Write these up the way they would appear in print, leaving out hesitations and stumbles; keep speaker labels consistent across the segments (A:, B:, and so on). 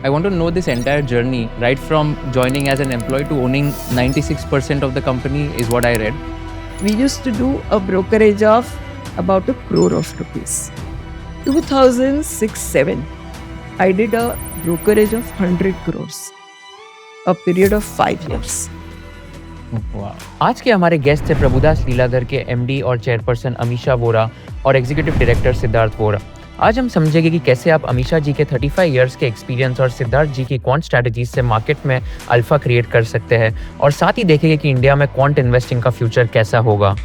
A: I want to know this entire journey, right from joining as an employee to owning 96% of the company, is what I read.
B: We used to do a brokerage of about 1 crore of rupees. 2006-7, I did a brokerage of 100 crores, a period of 5 years.
C: आज के हमारे guest थे प्रभुदास लीलाधर के MD और chairperson Amisha Vora और executive director Siddharth Vora. आज हम समझेंगे कि कैसे आप अमीशा जी के 35 इयर्स के एक्सपीरियंस और सिद्धार्थ जी की क्वांट स्ट्रैटेजीज से मार्केट में अल्फा क्रिएट कर सकते हैं, और साथ ही देखेंगे कि इंडिया में क्वांट इन्वेस्टिंग का फ्यूचर कैसा होगा।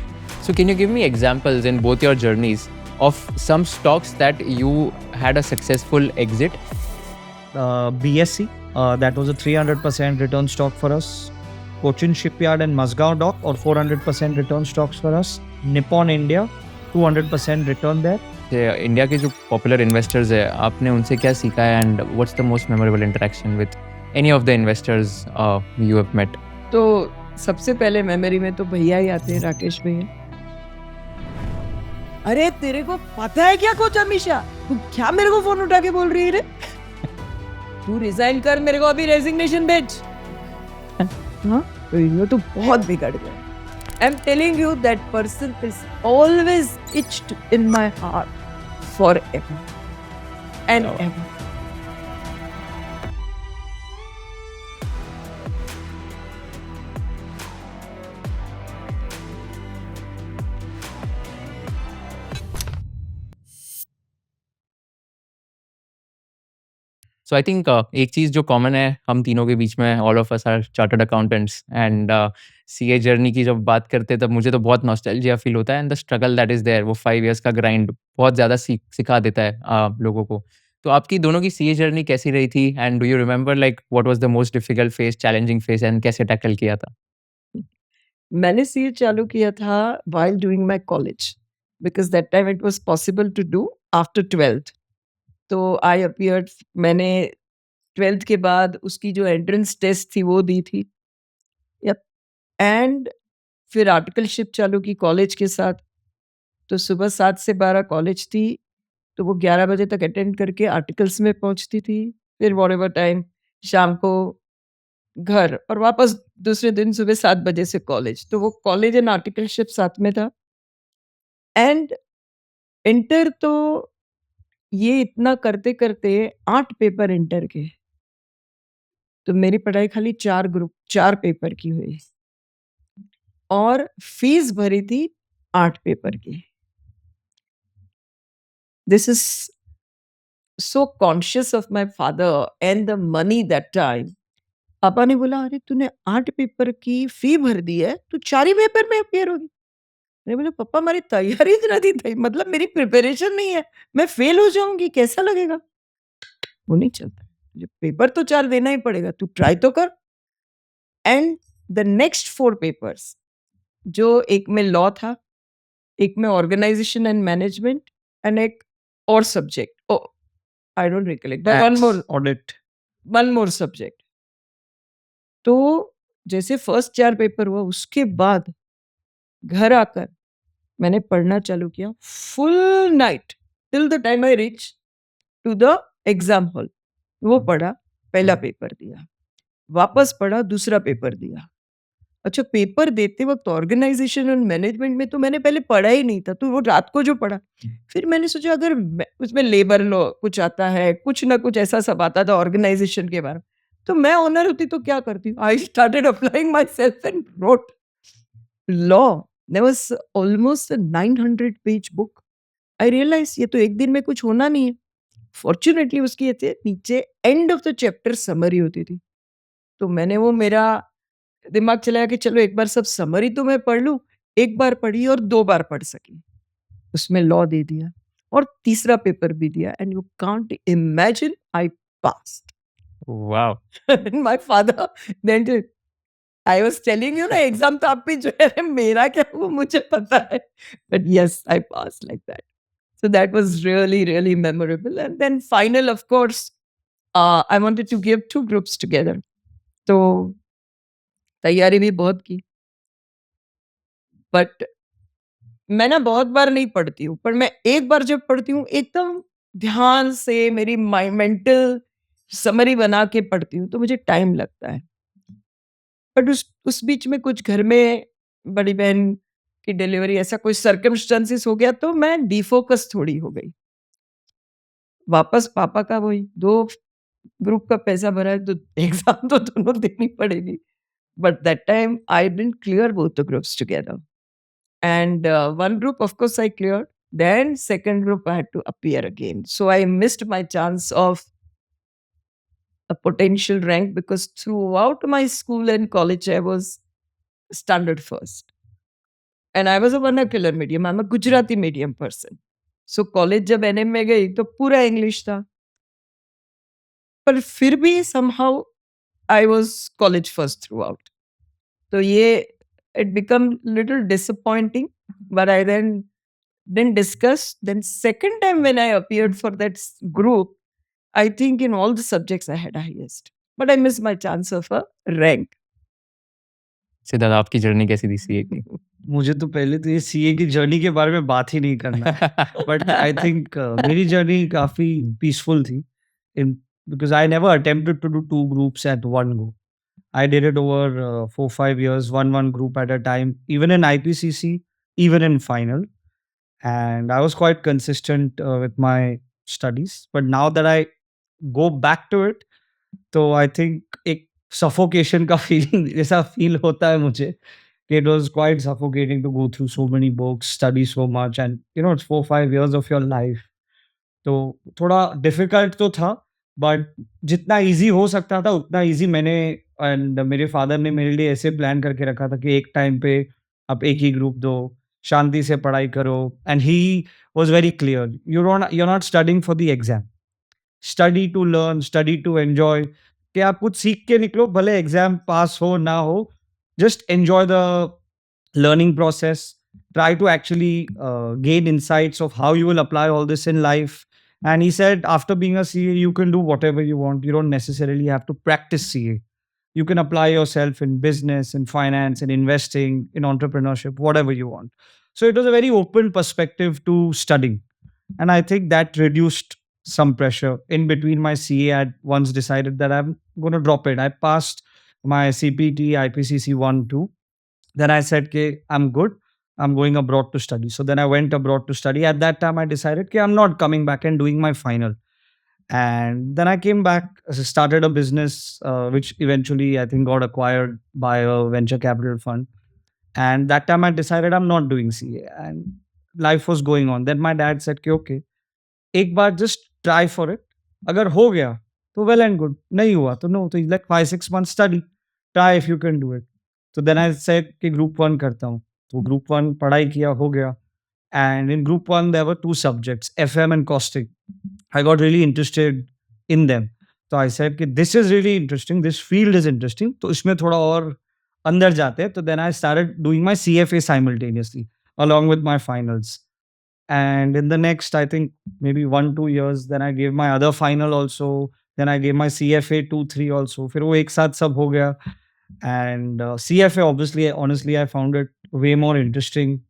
A: So can you give me examples in both your journeys of some stocks that you had a successful exit?
D: BSC, that was a 300% return stock for us. Cochin Shipyard and Mazgaon Dock, or 400% return stocks for us. Nippon India, 200% return there.
A: India के जो popular investors है, आपने उनसे क्या सीखा है, and what's the most memorable interaction with any of the investors you have met?
B: तो सबसे पहले मेमोरी में तो भैया ही आते हैं, राकेश भैया। अरे तेरे को पता है क्या कोच अमीशा, तू क्या मेरे को फोन उठा के बोल रही है रे? तू रिजाइन कर, मेरे को अभी रेजिग्नेशन भेज। हाँ, तो बहुत बिगड़ गया। I'm telling you that person is always itched in my heart forever and ever.
A: So I think एक चीज़ जो कॉमन है हम तीनों के बीच में, all of us are chartered accountants, and CA journey की जब बात करते हैं तब मुझे तो बहुत नॉस्टैल्जिया फील होता है, and the struggle that is there, वो 5 इयर्स का ग्राइंड बहुत ज़्यादा सिखा देता है लोगों को। तो आपकी दोनों की सीए जर्नी कैसी रही थी, and do you remember like what was the most difficult phase, challenging phase, and कैसे टैकल किया था?
B: मैंने सीए चालू किया था while doing my college because that time it was possible to do after 12th. तो I appeared, मैंने 12th के बाद उसकी जो एंट्रेंस टेस्ट थी वो दी थी। यप, एंड फिर आर्टिकलशिप चालू की कॉलेज के साथ। तो सुबह 7 से 12 कॉलेज थी, तो वो 11 बजे तक अटेंड करके आर्टिकल्स में पहुंचती थी। फिर व्हाटएवर टाइम शाम को घर, और वापस दूसरे दिन सुबह 7 बजे से कॉलेज। तो वो कॉलेज एंड आर्टिकलशिप साथ में था। एंड इंटर तो ये इतना करते-करते 8 पेपर इंटर के। तो मेरी पढ़ाई खाली 4 पेपर की हुई और फीस भरी थी 8 पेपर की। This is so conscious of my father and the money that time. पापा ने बोला, अरे तूने 8 पेपर की फी भर दी है, तू 4 ही पेपर में अपियर होगी। मैंने बोला, पापा हमारी तैयारी नहीं थी, मतलब मेरी प्रिपरेशन नहीं है, मैं फेल हो जाऊंगी, कैसा लगेगा? वो नहीं चलता, तुझे पेपर तो 4 देना ही पड़ेगा, तू ट्राई तो कर। एंड द नेक्स्ट 4 पेपर्स, जो एक में लॉ था, एक में ऑर्गेनाइजेशन एंड मैनेजमेंट, एंड एक और subject, I don't recollect, one more subject. तो जैसे फर्स्ट 4 पेपर हुआ, उसके बाद घर आकर मैंने पढ़ना चालू किया full night till the time I reach to the exam hall. वो पढ़ा, पहला पेपर दिया, वापस पढ़ा, दूसरा पेपर दिया। अच्छा, पेपर देते वक्त ऑर्गेनाइजेशन और मैनेजमेंट में तो मैंने पहले पढ़ा ही नहीं था, तो वो रात को जो पढ़ा, फिर मैंने सोचा अगर उसमें लेबर लॉ कुछ आता है, कुछ ना कुछ ऐसा सब आता था ऑर्गेनाइजेशन के बारे में, तो मैं ऑनर होती तो क्या करती? I started applying myself and rote law. There was almost 900 page book. I realise ये तो एक दिन में कुछ होना नहीं है। फॉर्चुनेटली उसकी ऐसे नीचे end of the chapter summary होती थी, तो मैंने वो, मेरा दिमाग चलाया कि चलो एक बार सब समरी तो मैं पढ़ लूँ। एक बार पढ़ी और 2 बार पढ़ सकी। उसमें लॉ दे दिया और तीसरा पेपर भी दिया, and you can't imagine I passed.
A: Wow!
B: My father then I was telling you ना, एग्जाम तो आप भी जो है, मेरा क्या वो मुझे पता है, but yes I pass like that. So that was really, really memorable. And then final, of course, I wanted to give 2 groups together. तो तैयारी भी बहुत की, बट मैं ना बहुत बार नहीं पढ़ती हूँ, पर मैं एक बार जब पढ़ती हूँ एकदम ध्यान से, मेरी मेंटल समरी बना के पढ़ती हूँ, तो मुझे टाइम लगता है। बट उस बीच में कुछ घर में बड़ी बहन की डिलीवरी, ऐसा कोई सर्कमस्टेंसेस हो गया, तो मैं डिफोकस थोड़ी हो गई। वापस पापा का वही 2 ग्रुप का पैसा भरा है, तो एग्ज़ाम तो दोनों देनी पड़ेगी। But that time I didn't clear both the groups together. And one group, of course, I cleared. Then second group, I had to appear again. So I missed my chance of a potential rank because throughout my school and college, I was standard first. And I was a vernacular medium. I'm a Gujarati medium person. So college जब NM में गई तो पूरा English था, पर फिर भी somehow I was college first throughout. तो ये it become little disappointing, but I then didn't discuss. Then second time when I appeared for that group, I think in all the subjects I had highest, but I missed my chance of a rank.
A: Siddharth आपकी journey कैसी थी CA की?
D: मुझे तो पहले तो ये CA की जर्नी के बारे में बात ही नहीं करना है। बट आई थिंक मेरी जर्नी काफ़ी पीसफुल थी in because I never attempted to do 2 groups at one go. I did it over 4-5 years, one group at a time, even in IPCC, even in final. And I was quite consistent with my studies. But now that I go back to it, तो I think एक suffocation का feeling जैसा feel होता है मुझे कि it was quite suffocating to go through so many books, study so much, and it's 4-5 years of your life. तो थोड़ा डिफिकल्ट तो था बट जितना इजी हो सकता था उतना इजी मैंने एंड मेरे फादर ने मेरे लिए ऐसे प्लान करके रखा था कि एक टाइम पे आप एक ही ग्रुप दो, शांति से पढ़ाई करो and he was very clear you are not studying for the exam, study to learn, study to enjoy, कि आप कुछ सीख के निकलो, भले एग्जाम पास हो ना हो, just enjoy the learning process, try to actually gain insights of how you will apply all this in life. And he said after being a CA you can do whatever you want, you don't necessarily have to practice CA, you can apply yourself in business, in finance, in investing, in entrepreneurship, whatever you want. So it was a very open perspective to studying, and I think that reduced some pressure. In between my CA, I had once decided that I'm going to drop it. I passed my CPT IPCC 1 2. Then I said, okay, I'm good. I'm going abroad to study. So then I went abroad to study. At that time, I decided, okay, I'm not coming back and doing my final. And then I came back, started a business, which eventually I think got acquired by a venture capital fund. And that time I decided I'm not doing CA. And life was going on. Then my dad said, okay, एक बार just try for it. अगर हो गया तो well and good. नहीं हुआ तो no. तो like 5-6 months study. Try if you can do it. So then I said कि group 1 करता हूँ. तो group 1 पढ़ाई किया, हो गया. And in group 1 there were 2 subjects, FM and costing. I got really interested in them. So I said कि this is really interesting, this field is interesting. तो इसमें थोड़ा और अंदर जाते हैं. तो then I started doing my CFA simultaneously along with my finals. And in the next, I think maybe 1-2 years, then I gave my other final also. Then I gave my CFA 2-3 also. फिर वो एक साथ सब हो गया. And CFA, obviously, honestly, I found it way more interesting,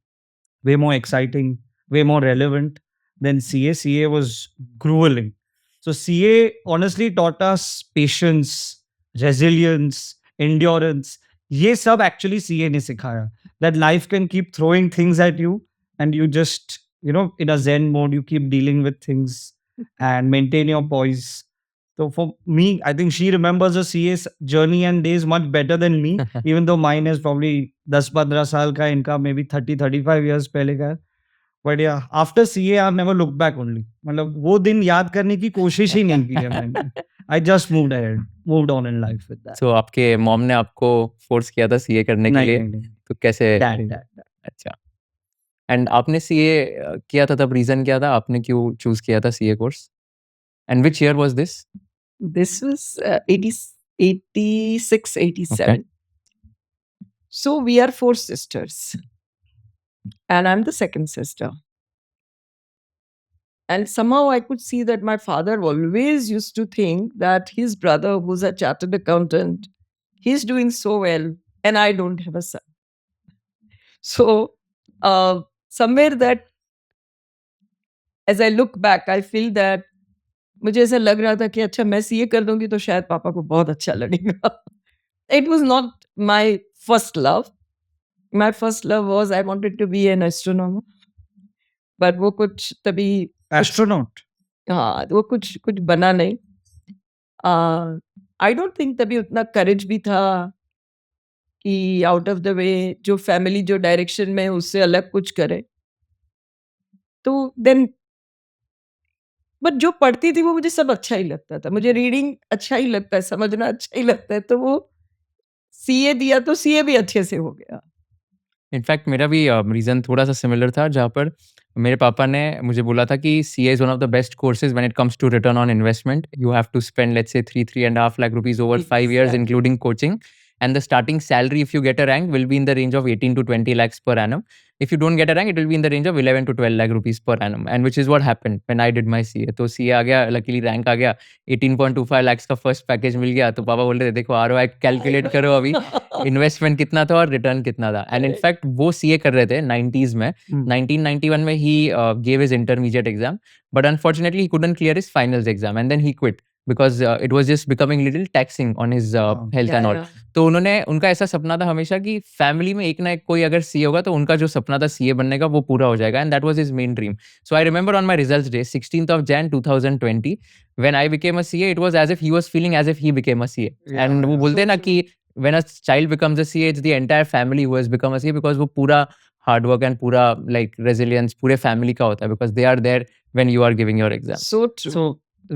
D: way more exciting, way more relevant than CA. CA was grueling. So CA honestly taught us patience, resilience, endurance. ये सब actually CA ने सिखाया. That life can keep throwing things at you, and you just, in a Zen mode, you keep dealing with things and maintain your poise. So for me, I think she remembers the CA journey and days much better than me, even though mine is probably 10-15 साल का, इनका maybe 30-35 years पहले का है. But yeah, after CA, I've never looked back only. मतलब वो दिन याद करने की कोशिश ही नहीं की है मैंने. I just moved ahead, moved on in life with that.
A: So आपके मॉम ने आपको फोर्स किया था सीए करने के
D: नहीं,
A: लिए?
D: नहीं, नहीं.
A: तो कैसे?
D: Dad.
A: अच्छा. एंड आपने सीए किया था, तब रीज़न क्या था? आपने क्यों चूज़ किया था CA course? And which year was this?
B: This was 86, 87. So we are 4 sisters, and I'm the second sister. And somehow I could see that my father always used to think that his brother, who's a chartered accountant, he's doing so well, and I don't have a son. So somewhere that, as I look back, I feel that मुझे ऐसा लग रहा था कि अच्छा मैं CA कर दूंगी तो शायद पापा को बहुत अच्छा लगेगा. It was not my first love. My first love was I wanted to be an astronomer. But वो कुछ तभी कुछ
D: Astronaut.
B: हाँ, वो कुछ कुछ बना नहीं. आई डोंट थिंक तभी उतना करेज भी था कि आउट ऑफ द वे जो फैमिली जो डायरेक्शन में है, उससे अलग कुछ करे. तो देन बट जो पढ़ती थी वो मुझे सब अच्छा ही लगता था. मुझे रीडिंग अच्छा ही लगता है, समझना अच्छा ही लगता है. तो वो सीए दिया तो सीए भी अच्छे से हो गया.
A: इनफैक्ट मेरा भी रीज़न थोड़ा-सा सिमिलर था, जहाँ पर मेरे पापा ने मुझे बोला था कि CA is one of the best courses when it comes to return on investment. You have to spend let's say 3.5 lakh rupees over 5 years
B: Exactly.
A: including coaching, and the starting salary if you get a rank will be in the range of 18 to 20 lakhs per annum. If you don't get a rank, it will be in the range of 11 to 12 lakh rupees per annum, and which is what happened when I did my CA. तो CA आ गया, luckily rank आ गया, 18.25 lakhs का first package मिल गया. तो पापा बोल रहे थे देखो आरओआई कैलकुलेट करो अभी, इन्वेस्टमेंट कितना था और रिटर्न कितना था. And
B: Correct.
A: इनफैक्ट वो सीए कर रहे थे 90s में.
D: Hmm.
A: 1991 में ही gave his intermediate exam, but unfortunately he couldn't clear his finals exam, and then he quit because it was just becoming little taxing on his health and all. तो उन्होंने उनका ऐसा सपना था हमेशा कि फैमिली में एक ना एक कोई अगर सीए होगा तो उनका जो सपना था सीए बनने का वो पूरा हो जाएगा, and that was his main dream. So I remember on my results day 16th of Jan 2020 when I became a CA, it was as if he was feeling as if he became a CA. And वो बोलते हैं ना कि when a child becomes a CA it's the entire family who has become a CA, because वो पूरा hard work and पूरा like resilience पूरे family का होता है, because they are there when you are giving your exam.
B: So true.
D: So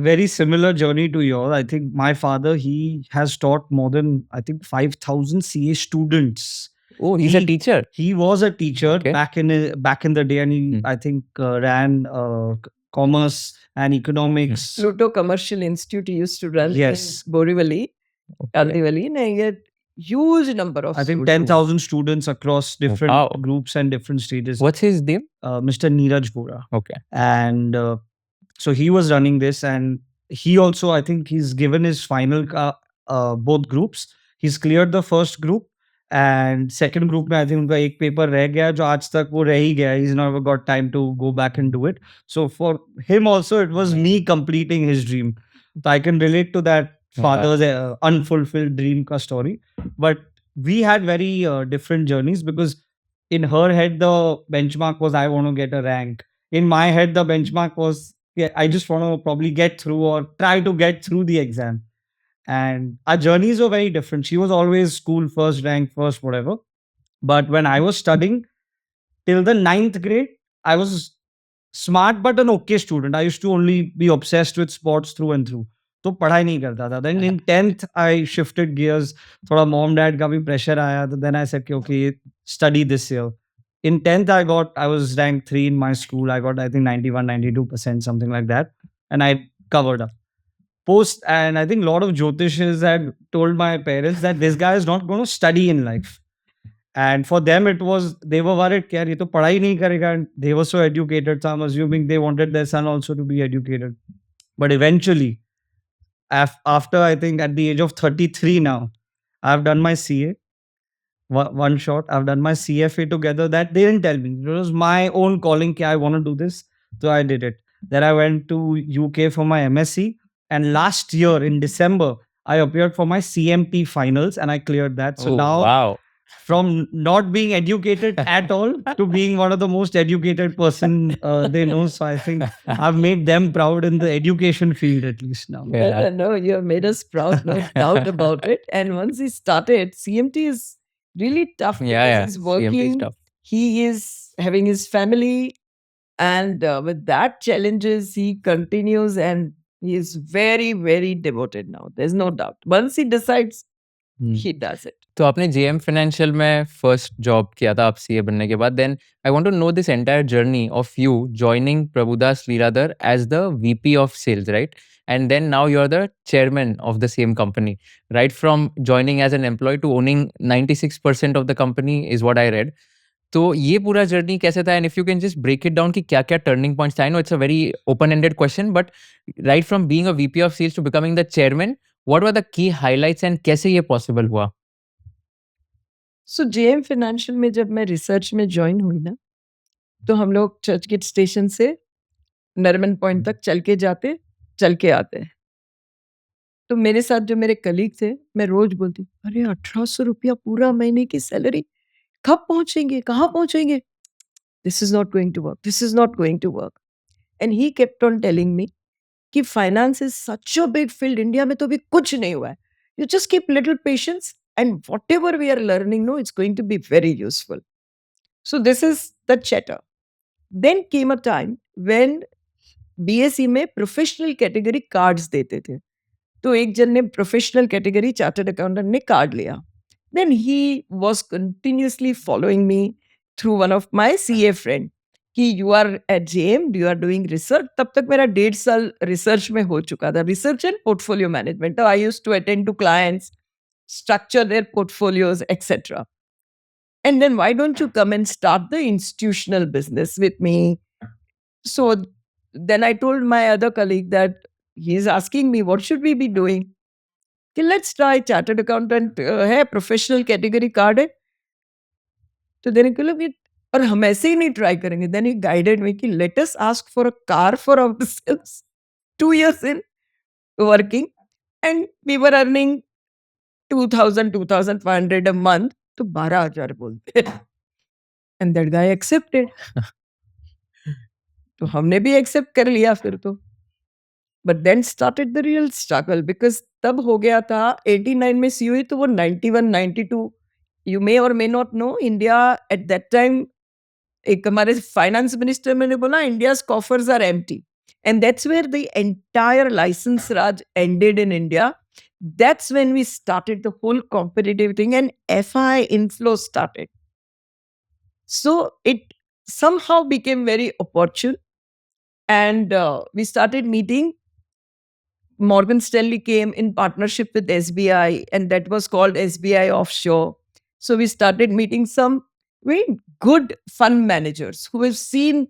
D: very similar journey to yours. I think my father, he has taught more than, I think, 5,000 CA students.
A: Oh, he's a
D: He-
A: teacher.
D: He was a teacher
A: Okay.
D: back in the day, and he,
A: Hmm.
D: I think, ran commerce and economics.
B: Pluto Commercial Institute he used to run
D: Yes.
B: in Borivali,
A: Okay.
B: Kandivali, and he had huge number of
D: I think
B: students.
D: 10,000 students across different
A: wow.
D: groups and different stages.
A: What's his name?
D: Mr. Neeraj Bora.
A: Okay.
D: And so he was running this, and he also, I think, he's given his final both groups. He's cleared the first group, and second group में I think उनका एक paper रह गया जो आज तक वो रह ही गया. He's never got time to go back and do it. So for him also, it was me completing his dream. So I can relate to that father's unfulfilled dream ka story. But we had very different journeys, because in her head the benchmark was I want to get a rank. In my head the benchmark was, yeah, I just want to probably get through or try to get through the exam. And our journeys were very different. She was always school first, rank first, whatever. But when I was studying till the 9th grade, I was smart but an okay student. I used to only be obsessed with sports through and through. तो पढ़ाई नहीं करता था. Then in 10th I shifted gears. थोड़ा mom dad का भी pressure आया. तो then I said कि okay, study this year. In 10th I was ranked 3 in my school. I got I think 91, 92%, something like that. And I covered up. And I think a lot of Jyotishs had told my parents that this guy is not going to study in life. And for them it was, they were worried कि यार ये तो पढ़ाई नहीं करेगा. And they were so educated, so I'm assuming they wanted their son also to be educated. But eventually, after I think at the age of 33 now, I've done my CA. One shot, I've done my CFA together. That they didn't tell me. It was my own calling. I want to do this. So I did it. Then I went to UK for my MSc. And last year in December, I appeared for my CMT finals and I cleared that. So
A: Oh,
D: now,
A: wow.
D: from not being educated at all to being one of the most educated person they know. So I think I've made them proud in the education field at least now.
A: Yeah.
B: No, you have made us proud, no doubt about it. And once he started, CMT is really tough because
A: Yeah.
B: he's
A: CMT
B: working,
A: stuff.
B: he is having his family, and with that challenges, he continues, and he is very, very devoted now. There's no doubt. Once he decides,
A: Hmm.
B: he does it.
A: तो आपने JM Financial में first job किया था आप CA बनने के बाद. Then I want to know this entire journey of you joining Prabhudas Lilladher as the VP of sales, right? And then now you're the chairman of the same company, right? From joining as an employee to owning 96% of the company is what I read. तो ये पूरा journey कैसे था, and if you can just break it down कि क्या क्या turning points था. I know it's a very open ended question, but right from being a VP of sales to becoming the chairman, what were the key highlights and कैसे ये possible हुआ?
B: सो JM Financial में जब मैं research में join हुई ना, तो हम लोग चर्चगेट स्टेशन से नरमन पॉइंट तक चल के जाते, चल के आते हैं। तो मेरे साथ जो मेरे कलीग थे, मैं रोज़ बोलती, "अरे 1800 रुपया पूरा महीने की सैलरी, कब पहुँचेंगे? कहाँ पहुँचेंगे? This is not going to work, this is not going to work." And he kept on telling me कि finance is such a big field, India में तो अभी कुछ नहीं हुआ है। You just keep little patience and whatever we are learning, no, it's going to be very useful. So this is the chatter. Then came a time when BSc में professional category cards देते थे। तो एक जन ने professional category chartered accountant ने card लिया। Then he was continuously following me through one of my CA friend कि you are at JM, you are doing research. तब तक मेरा 1.5 साल रिसर्च में हो चुका था, research and portfolio management. I used to attend to clients, structure their portfolios, etc. And then why don't you come and start the institutional business with me? So then I told my other colleague that he's asking me, what should we be doing? कि let's try chartered accountant है, professional category card है। तो देने के लिए और हम ऐसे ही नहीं ट्राई करेंगे। देन ही गाइडेड मी कि let us ask for a car for ourselves. 2 years in working and we were earning 2000, 2500 a month, तो 12,000 बोलते हैं। And that guy accepted. तो हमने भी एक्सेप्ट कर लिया फिर तो। But then started the real struggle because तब हो गया था 89 में सी हुई तो वो 91, 92। यू मे और may not know, India at that time एक हमारे फाइनेंस मिनिस्टर मैंने बोला India's coffers are empty and that's where the entire licence raj ended in India. That's when we started the whole competitive thing and FI inflow started. So it somehow became very opportune and we started meeting. Morgan Stanley came in partnership with SBI and that was called SBI Offshore. So we started meeting some very good fund managers who have seen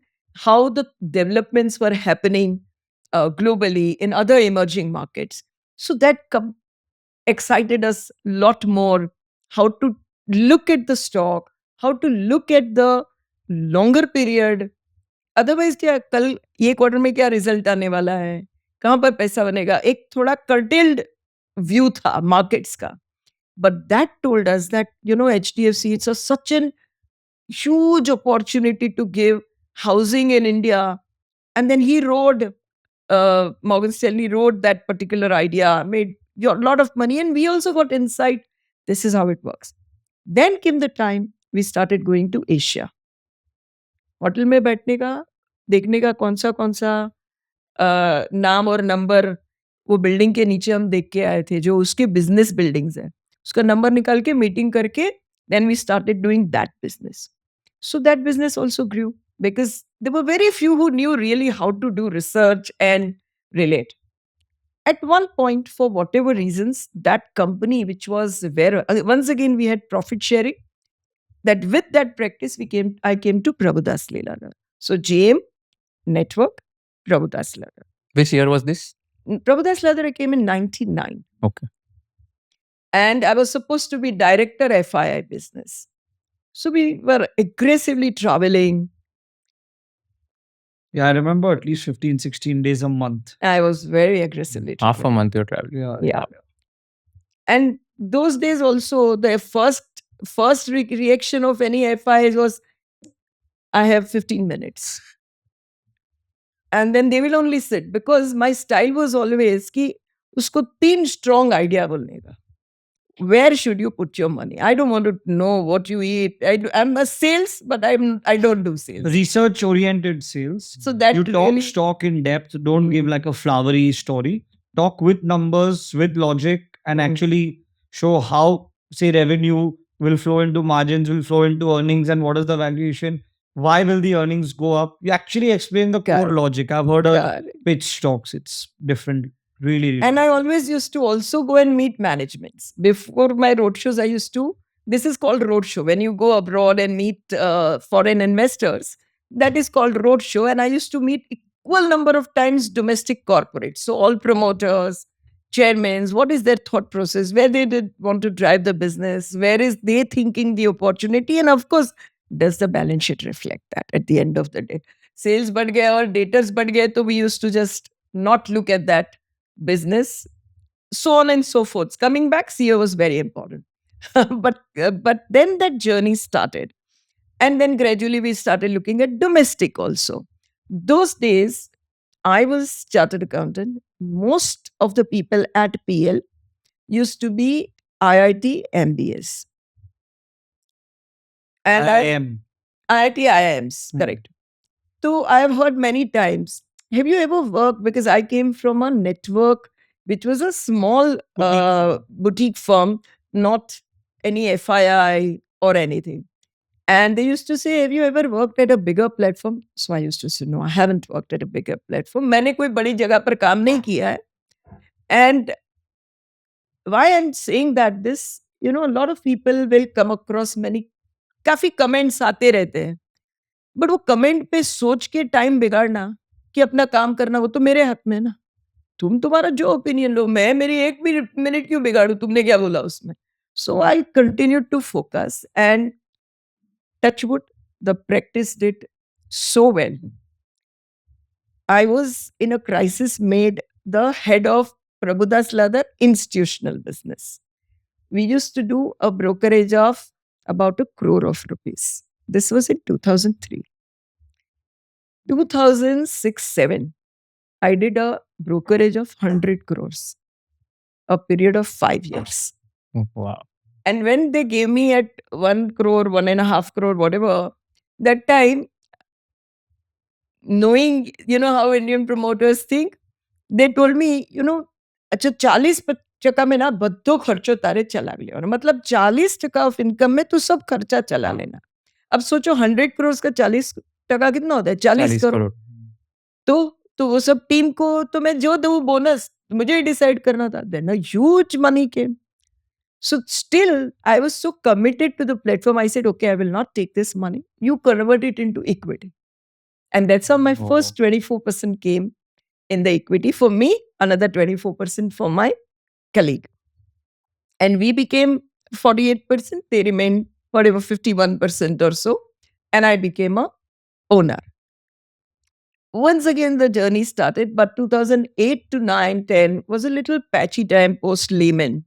B: how the developments were happening globally in other emerging markets. So that excited us a lot more, how to look at the stock, how to look at the longer period। Otherwise क्या कल ये quarter में क्या result आने वाला है, कहाँ पर पैसा बनेगा, एक थोड़ा कर्टेल्ड व्यू था मार्केट्स का। But that told us that you know HDFC it's such an huge opportunity to give housing in India. And then he rode, Morgan Stanley rode that particular idea, made a lot of money, and we also got insight. This is how it works. Then came the time we started going to Asia. Hotel में बैठने का, देखने का कौन सा नाम और number वो बिल्डिंग के नीचे हम देख के आए थे, जो उसके बिजनेस बिल्डिंग्स हैं। उसका नंबर निकाल के मीटिंग करके then we started doing that business. So that business also grew because there were very few who knew really how to do research and relate. At one point, for whatever reasons, that company, which was where once again we had profit sharing, that with that practice I came to Prabhudas Lilladher. So JM Network, Prabhudas Lilladher.
A: Which year was this?
B: Prabhudas Lilladher I came in 99.
A: Okay.
B: And I was supposed to be director FII business. So we were aggressively traveling.
D: Yeah, I remember at least 15, 16 days a month.
B: I was very aggressively
A: Half a
B: traveling.
A: month you're traveling.
B: Yeah. And those days also, the first reaction of any FI was, I have 15 minutes. And then they will only sit because my style was always कि उसको 3 strong idea बोलने का. Where should you put your money? I don't want to know what you eat. I'm a sales, but I don't do sales.
D: Research oriented sales.
B: So that
D: You talk
B: really,
D: stock in depth. Don't give like a flowery story. Talk with numbers, with logic, and
B: Mm.
D: actually show how, say, revenue will flow into margins, will flow into earnings, and what is the valuation. Why will the earnings go up? You actually explain the core
B: Correct.
D: logic. I've heard a
B: Correct.
D: pitch stocks. It's different. Really, really.
B: And I always used to also go and meet managements. Before my roadshows, I used to, this is called roadshow. When you go abroad and meet foreign investors, that is called roadshow. And I used to meet equal number of times domestic corporates. So all promoters, chairmen, what is their thought process? Where they did want to drive the business? Where is they thinking the opportunity? And of course, does the balance sheet reflect that at the end of the day? Sales बढ़ गया और daters बढ़ गए, तो we used to just not look at that business, so on and so forth. Coming back, CEO was very important. But then that journey started. And then gradually we started looking at domestic also. Those days, I was chartered accountant. Most of the people at PL used to be IIT MBAs. And
D: I am.
B: IIT IIMs,
D: Hmm.
B: correct. So I have heard many times, have you ever worked? Because I came from a network which was a small boutique firm, not any FII or anything. And they used to say, have you ever worked at a bigger platform? So I used to say, no, I haven't worked at a bigger platform. मैंने कोई बड़ी जगह पर काम नहीं किया है. And why I'm saying that this, a lot of people will come across many, काफ़ी कमेंट्स आते रहते हैं. बट वो कमेंट पे सोच के टाइम बिगाड़ना कि अपना काम करना, वो तो मेरे हाथ में है ना. तुम्हारा जो ओपिनियन लो, मैं मेरी 1 मिनट क्यों बिगाड़ूँ? तुमने क्या बोला उसमें? So I continued to focus, and touch wood, the practice did so well. I was in a crisis, made the head of Prabhudas Leather institutional business. We used to do a brokerage of about 1 crore of rupees. This was in 2003. 2006-7, I did a brokerage of 100 crores, a period of 5 years.
A: Wow.
B: And when they gave me at 1 crore, 1.5 crore, whatever, that time, knowing, how Indian promoters think, they told me, अच्छा 40% में ना बद्धो खर्चो तारे चला लेવાનો. मतलब 40% of income में तू सब खर्चा चला लेना. अब सोचो 100 करोड़ का 40% कितना होता है? 40
A: 40
B: करोड़.
A: करोड़.
B: तो वो सब टीम को तो मैं जो दूँ बोनस, मुझे ही डिसाइड करना था. Then a huge money came. So still, I was so committed to the platform. I said, okay, I will not take this money. You convert it into equity. And that's how my first 24% came in the equity for me, another 24% for my colleague. And we became 48%. They remained whatever 51% or so. And I became a owner. Once again, the journey started, but 2008 to 9, 10 was a little patchy time post Lehman.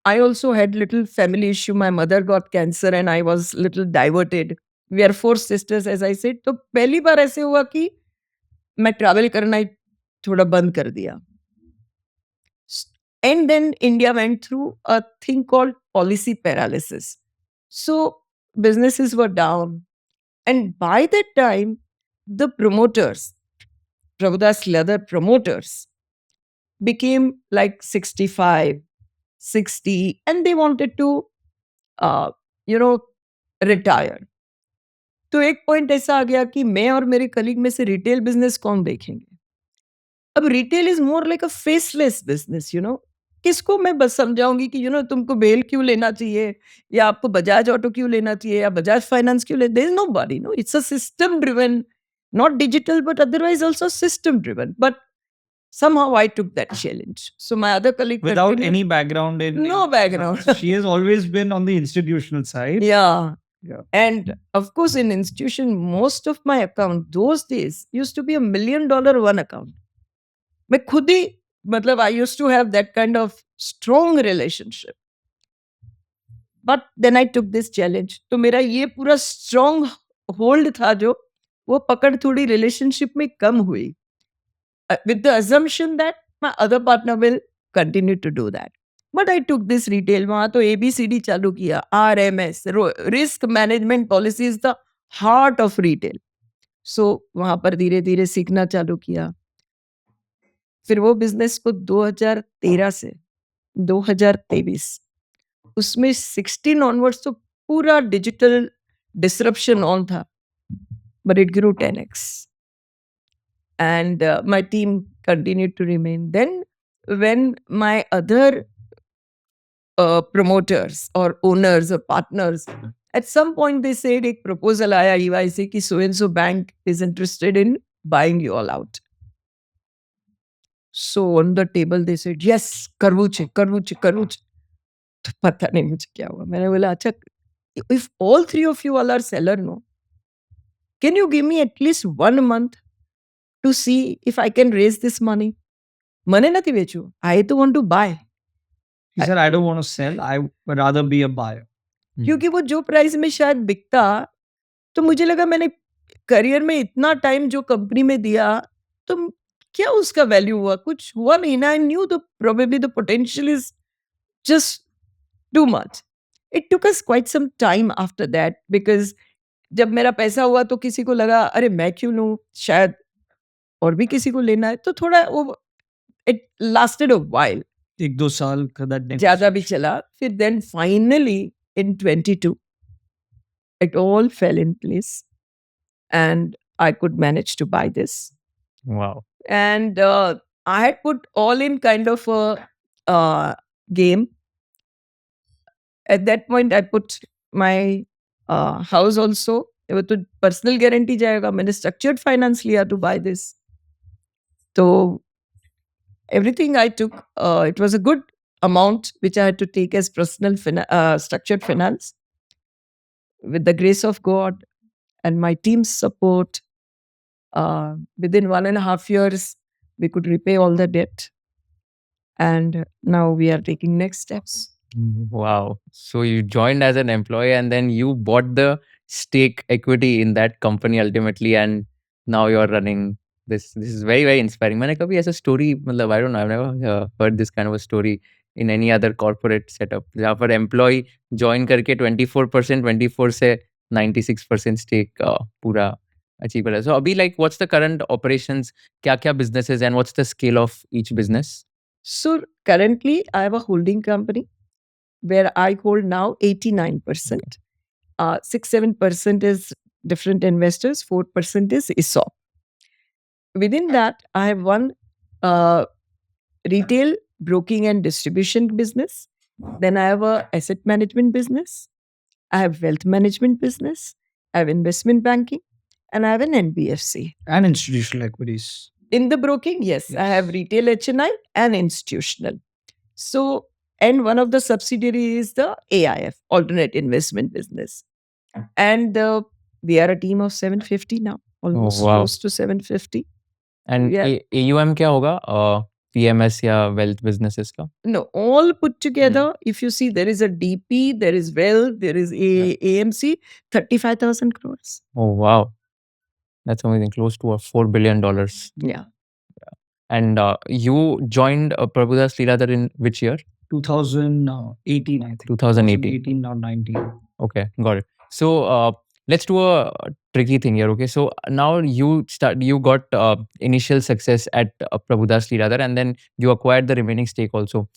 B: I also had little family issue. My mother got cancer and I was little diverted. We are 4 sisters, as I said. तो पहली बार ऐसे हुआ कि मैं travel करना ही थोड़ा बंद कर दिया. And then India went through a thing called policy paralysis. So businesses were down. And by that time, the promoters, Prabhudas Leather promoters, became like 65, 60, and they wanted to, retire. तो एक point ऐसा आ गया कि मैं और मेरे colleague में से रिटेल बिजनेस कौन देखेंगे. अब retail is more like a faceless business. किसको मैं बस समझाऊंगी कि तुमको बेल क्यों लेना चाहिए, या आपको बजाज ऑटो क्यों लेना चाहिए, या बजाज फाइनेंस क्यों लेना. There is nobody. No, it's a system driven, not digital, but otherwise also system driven. But somehow I took that challenge. So my other colleague
D: Without
B: continued.
D: any background in
B: No background.
D: She has always been on the institutional side.
B: Yeah.
D: Yeah.
B: And of course, in institution, most of my account those days used to be $1 million one account. मैं खुद ही, मतलब I used to have that kind of strong relationship. But then I took this challenge. तो मेरा ये पूरा strong hold था जो, वो पकड़ थोड़ी relationship में कम हुई. With the assumption that my other partner will continue to do that. But I took this retail, वहाँ तो ABCD चालू किया, RMS, risk management policy is the heart of retail. So वहाँ पर धीरे धीरे सीखना चालू किया. फिर वो बिजनेस को 2013 से 2023, उसमें 16 ऑनवर्ड्स तो पूरा डिजिटल डिसरप्शन ऑन था, but it grew 10x. And my team continued to remain. Then when my other promoters or owners or partners, at some point they said एक proposal आया EY से कि so and so bank is interested in buying you all out. So on the table they said yes, करवू छे. तो पता नहीं मुझे क्या हुआ. मैंने बोला अच्छा, if all 3 of you all are seller, no, can you give me at least 1 month? to see if I can raise this money. મને નથી વેચવું. I તો want to buy.
D: He said, I don't want to sell. I would rather be a buyer.
B: क्योंकि वो जो price में शायद बिकता, तो मुझे लगा मैंने करियर में इतना टाइम जो कंपनी में दिया, तो क्या उसका वैल्यू हुआ? कुछ हुआ नहीं ना. I knew the probably the potential is just too much. It took us quite some time after that, because जब मेरा पैसा हुआ तो किसी को लगा अरे मैं क्यों लूं, शायद और भी किसी को लेना है, तो थोड़ा वो इट लास्टेड अ वाइल.
D: 1-2 साल का that
B: ज्यादा भी
D: negotiation.
B: चला. फिर then finally in 22 it all fell in place and I could manage to buy this.
A: Wow.
B: And I had put all in kind of a game. At that point, I put my house also. वो तो personal guarantee जाएगा. मैंने structured finance लिया to buy this. तो everything I took, it was a good amount which I had to take as personal structured finance. With the grace of God and my team's support, within 1.5 years, we could repay all the debt. And now we are taking next steps.
A: Wow. So you joined as an employee and then you bought the stake equity in that company ultimately, and now you're running this. This is very, very inspiring. मैंने कभी ऐसा story, मतलब I don't know, I've never heard this kind of a story in any other corporate setup. जहाँ पर employee join करके 24%, 24 से 96% stake पूरा achieve करा. So अभी like what's the current operations? क्या-क्या businesses and what's the scale of each business?
B: So currently, I have a holding company where I hold now 89%. 6-7% is different investors, 4% is ESOP. Within that, I have one retail broking and distribution business. Then I have a asset management business. I have wealth management business. I have investment banking, and I have an NBFC.
D: And institutional equities.
B: In the broking, yes, I have
D: Yes.
B: retail HNI and institutional. So, and one of the subsidiary is the AIF, alternate investment business. And we are a team of 750 now, almost
A: wow.
B: close to 750.
A: And
B: Yeah.
A: AUM क्या होगा? PMS या wealth businesses का?
B: No, all put together, if you see, there is a DP, there is wealth, there is AMC, 35,000 crores.
A: Oh wow, that's amazing. Close to $4 billion.
B: Yeah.
A: And you joined Prabhudas Leeladhar in which year?
D: 2018, I think.
A: 2018.
D: 2018 or 19.
A: Okay, got it. So let's do a tricky thing here. Okay, so now you got initial success at Prabhudas Leeladhar, and then you acquired the remaining stake also.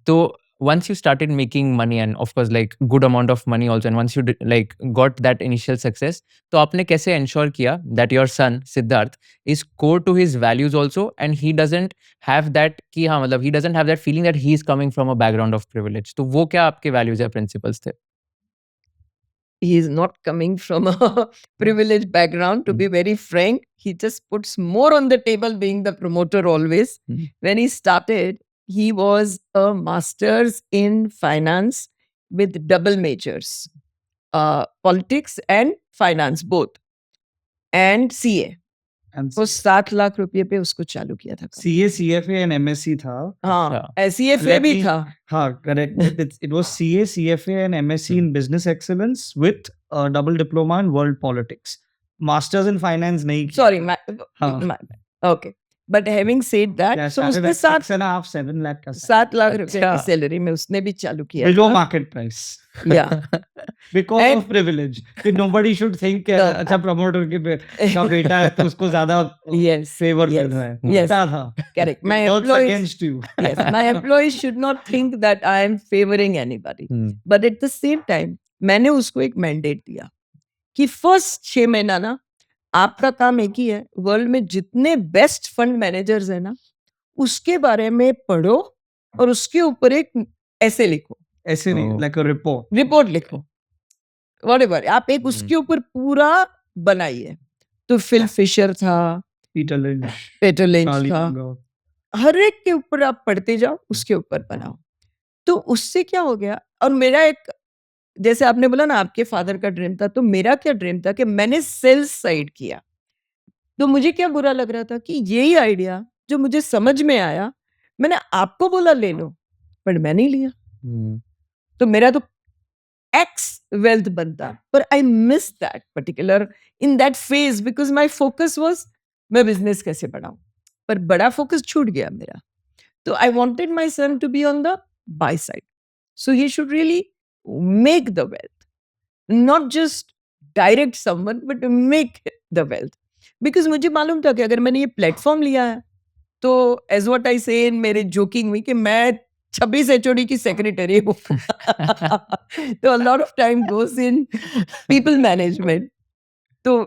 A: So once you started making money, and of course like good amount of money also, and once you like got that initial success, तो आपने कैसे ensure किया that your son Siddharth is core to his values also, and he doesn't have that कि हाँ मतलब he doesn't have that feeling that he is coming from a background of privilege. तो वो क्या आपके values या principles थे?
B: He is not coming from a privileged background, to be very frank. He just puts more on the table, being the promoter always. When he started, he was a master's in finance with double majors, politics and finance both, and CA.
D: And
B: वो 7 लाख रुपए पे उसको चालू किया था.
D: CA, CFA and MSc था.
B: हाँ, CFA भी था.
D: हाँ, correct. It was CA, CFA and MSc in Business Excellence with a double diploma in World Politics. Masters in Finance नहीं किया.
B: Sorry,
D: हाँ.
B: okay. But having said that,
D: Yeah,
B: so
D: started
B: उसने
D: at 6.5, 7 lakh का.
B: 7 लाख रुपए की
A: अच्छा.
B: Salary में उसने भी चालू किया
D: Below
B: था.
D: market price.
B: Yeah.
D: Because
B: And-
D: of privilege. That nobody should think
B: No.
D: अच्छा promoter का बेटा है तो उसको ज़्यादा
B: Yes.
D: favor
B: yes,
D: कर रहा है.
B: yes.
D: उल्टा था.
B: Correct. My
D: It works
B: employees,
D: against you.
B: yes, my employees should not think that I am favoring anybody. But at the same time, मैंने उसको एक mandate दिया कि first 6 महीना ना आपका काम एक ही है, वर्ल्ड में जितने बेस्ट फंड मैनेजर्स है ना, उसके बारे में पढ़ो और उसके ऊपर एक ऐसे लिखो,
D: ऐसे नहीं,
A: Oh.
D: like a report.
B: Report लिखो, व्हाटएवर, आप एक उसके ऊपर पूरा बनाइए. तो फिल फिशर था,
D: Peter Lynch.
B: Peter lynch
D: Charlie
B: था,
D: Munger.
B: हर एक के ऊपर आप पढ़ते जाओ, उसके ऊपर बनाओ. तो उससे क्या हो गया, और मेरा एक, जैसे आपने बोला ना आपके फादर का ड्रीम था, तो मेरा क्या ड्रीम था कि मैंने सेल्स साइड किया. तो मुझे क्या बुरा लग रहा था कि यही आइडिया जो मुझे समझ में आया, मैंने आपको बोला ले लो, पर मैं नहीं लिया।
A: हुँ।
B: तो मेरा तो एक्स वेल्थ बनता, पर I miss that particular in that phase because my focus was मैं बिज़नेस कैसे बढ़ाऊँ, पर बड़ा फोकस छूट गया मेरा। So I wanted my son to be on the buy side. So he should really make the wealth, not just direct someone, but make the wealth. Because मुझे मालूम था कि अगर मैंने ये प्लेटफॉर्म लिया है तो एज व्हाट आई से इन मेरे जोकिंग में कि मैं 26 एचओडी की सेक्रेटरी हूँ तो a lot of time goes in people management. So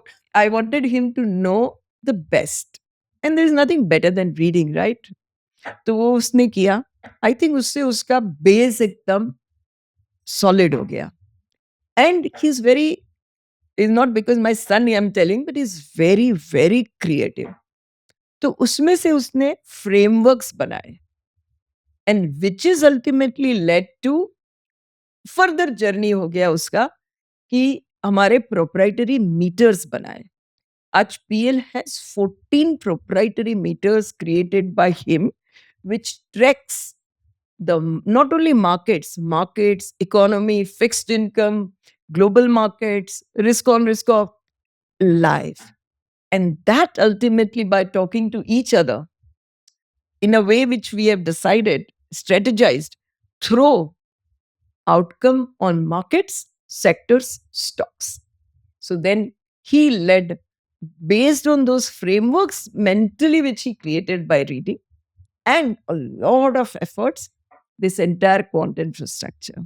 B: I wanted him to know the best. And there is nothing better than reading, right? तो वो उसने किया। आई थिंक उससे उसका बेस एकदम सॉलिड हो गया। And he is very is not because my son I am telling but is very very creative. तो उसमें से उसने फ्रेमवर्क्स बनाए and which is ultimately led to further journey हो गया उसका कि हमारे प्रोप्राइटरी मीटर्स बनाए। आज PL has 14 proprietary meters created by him which tracks the not only markets, economy, fixed income, global markets, risk on risk of life. And that ultimately by talking to each other in a way which we have decided, strategized, throw outcome on markets, sectors, stocks. So then he led based on those frameworks mentally which he created by reading and a lot of efforts this entire quant infrastructure.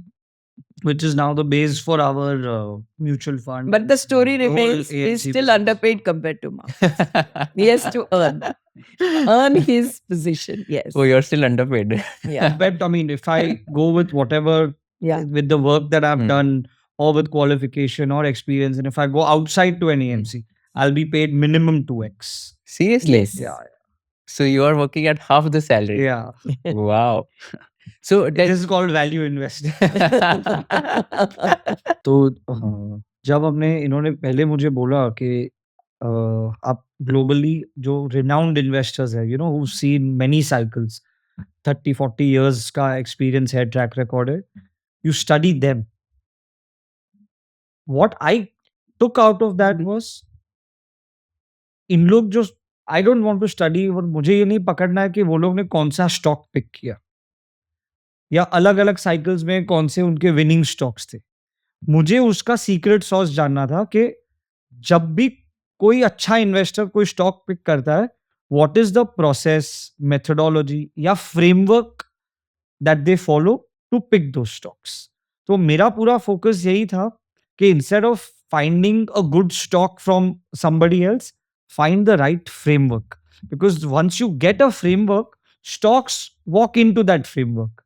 D: which is now the base for our mutual fund.
B: But the story
D: whole
B: remains he's
D: AMC
B: still
D: business.
B: underpaid compared to Mark. He has to earn his position. Yes.
A: Oh, you're still underpaid.
B: Yeah.
D: But I mean, if I go with whatever,
B: Yeah.
D: with the work that I've
A: Hmm.
D: done, or with qualification or experience, and if I go outside to an AMC, I'll be paid minimum 2x.
A: Seriously?
B: Yes.
D: Yeah,
A: So you are working at half the salary.
D: yeah.
A: Wow. So
D: This is called value investing. तो जब हमने इन्होंने पहले मुझे बोला कि आप globally जो रिनाउंड इन्वेस्टर्स है, who seen many cycles, 30-40 years का एक्सपीरियंस है, ट्रैक रिकॉर्ड है, you study them. What I took out of that was, इन लोग जो, I don't want to study, और मुझे ये नहीं पकड़ना है कि वो लोग ने कौन सा स्टॉक पिक किया या अलग अलग साइकिल्स में कौन से उनके विनिंग स्टॉक्स थे। मुझे उसका सीक्रेट सॉस जानना था कि जब भी कोई अच्छा इन्वेस्टर कोई स्टॉक पिक करता है, what is the process, methodology या framework that they follow to pick दो स्टॉक्स। तो मेरा पूरा फोकस यही था कि instead of finding a good stock from somebody else, find the right framework, because once you get a framework, stocks walk into that framework.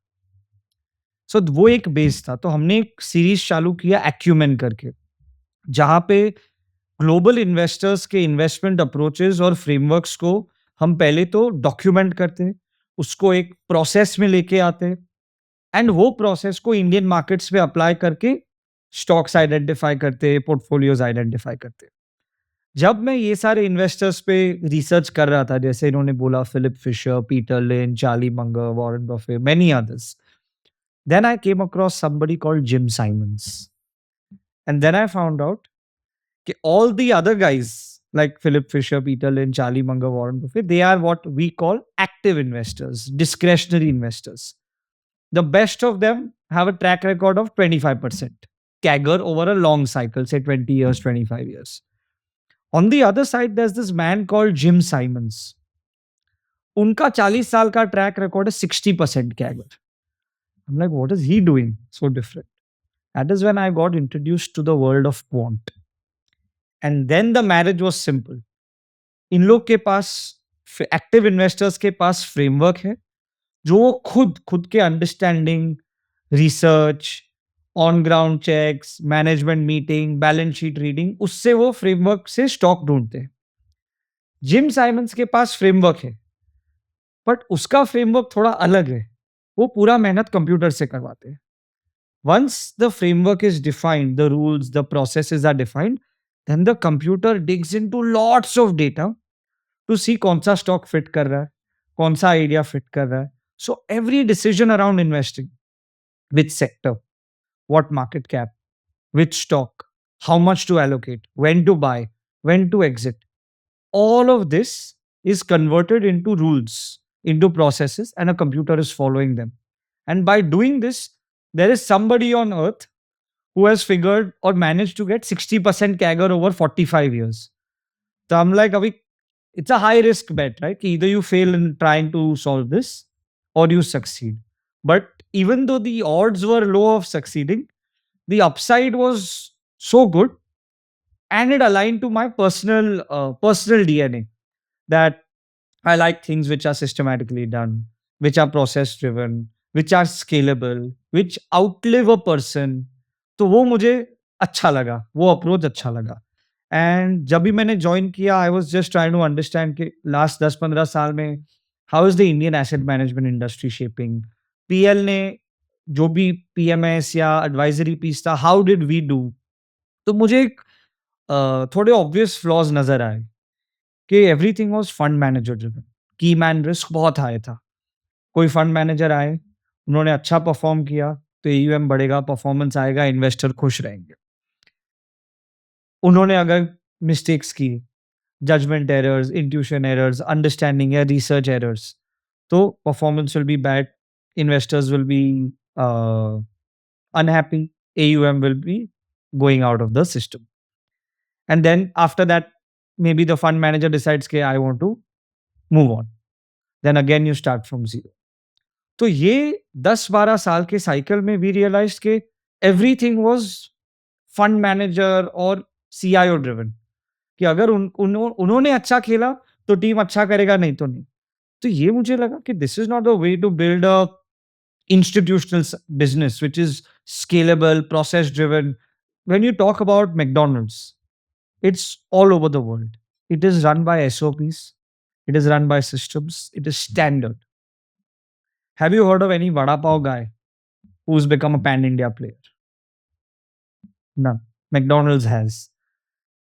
D: So वो एक base था। तो हमने एक सीरीज चालू किया एक्यूमेन करके, जहां पे ग्लोबल इन्वेस्टर्स के इन्वेस्टमेंट अप्रोचेस और फ्रेमवर्क्स को हम पहले तो डॉक्यूमेंट करते हैं, उसको एक प्रोसेस में लेके आते हैं, एंड वो प्रोसेस को इंडियन मार्केट्स में अप्लाई करके स्टॉक्स आइडेंटिफाई करते हैं, पोर्टफोलियोज आइडेंटिफाई करते हैं। जब मैं ये सारे इन्वेस्टर्स पे रिसर्च कर रहा था, जैसे इन्होंने बोला Philip Fisher, Peter Lynch, Charlie Munger, Warren Buffett, many others, then I came across somebody called Jim Simons. And then I found out that all the other guys like Philip Fisher, Peter Lynn, Charlie Munger, Warren Buffett, they are what we call active investors, discretionary investors. The best of them have a track record of 25% CAGR over a long cycle, say 20 years, 25 years. On the other side, there's this man called Jim Simons. उनका 40 साल का track record है 60% CAGR. I'm like, what is he doing so different? That is when I got introduced to the world of quant. And then the marriage was simple. इन लोग के पास, active investors के पास framework है, जो वो खुद के understanding, research, on ground checks, management meeting, balance sheet reading, उससे वो फ्रेमवर्क से स्टॉक ढूंढते हैं। जिम साइमंस के पास फ्रेमवर्क है, बट उसका फ्रेमवर्क थोड़ा अलग है, वो पूरा मेहनत कंप्यूटर से करवाते हैं। Once the framework is defined, the rules, the processes are defined, then the computer digs into lots of data to see कौन सा स्टॉक फिट कर रहा है, कौन सा आइडिया फिट कर रहा है. So every decision around investing, which sector, what market cap, which stock, how much to allocate, when to buy, when to exit. All of this is converted into rules, into processes, and a computer is following them. And by doing this, there is somebody on earth who has figured or managed to get 60% CAGR over 45 years. So I'm like, it's a high risk bet, right? Either you fail in trying to solve this or you succeed. But even though the odds were low of succeeding, the upside was so good and it aligned to my personal DNA that I like things which are systematically done, which are process driven, which are scalable, which outlive a person. तो वो मुझे अच्छा लगा, वो approach अच्छा लगा. And जब भी मैंने ज्वाइन किया, I was just trying to understand कि लास्ट 10-15 साल में how is the Indian asset management industry shaping. PL ने जो भी पीएमएस या एडवाइजरी पीस था, हाउ डिड वी डू. तो मुझे थोड़े ऑब्वियस फ्लॉज नजर आए कि everything was fund manager driven. Key man risk बहुत हाई था. कोई फंड मैनेजर आए, उन्होंने अच्छा परफॉर्म किया तो एयूएम बढ़ेगा, परफॉर्मेंस आएगा, इन्वेस्टर खुश रहेंगे. उन्होंने अगर मिस्टेक्स की, judgement errors, intuition errors, understanding या रिसर्च एरर्स, तो performance will be bad, investors will be unhappy, AUM will be going out of the system. And then after that, maybe the fund manager decides कि I want to move on. Then again you start from zero. तो ये 10-12 साल के cycle में we realized कि everything was fund manager और CIO driven. कि अगर उन्होंने अच्छा खेला तो टीम अच्छा करेगा, नहीं तो नहीं. तो ये मुझे लगा कि this is not the way to build a institutional business which is scalable, process driven. When you talk about McDonald's, it's all over the world. It is run by SOPs, it is run by systems, it is standard. Have you heard of any vada pav guy who's become a pan India player? None. McDonald's has.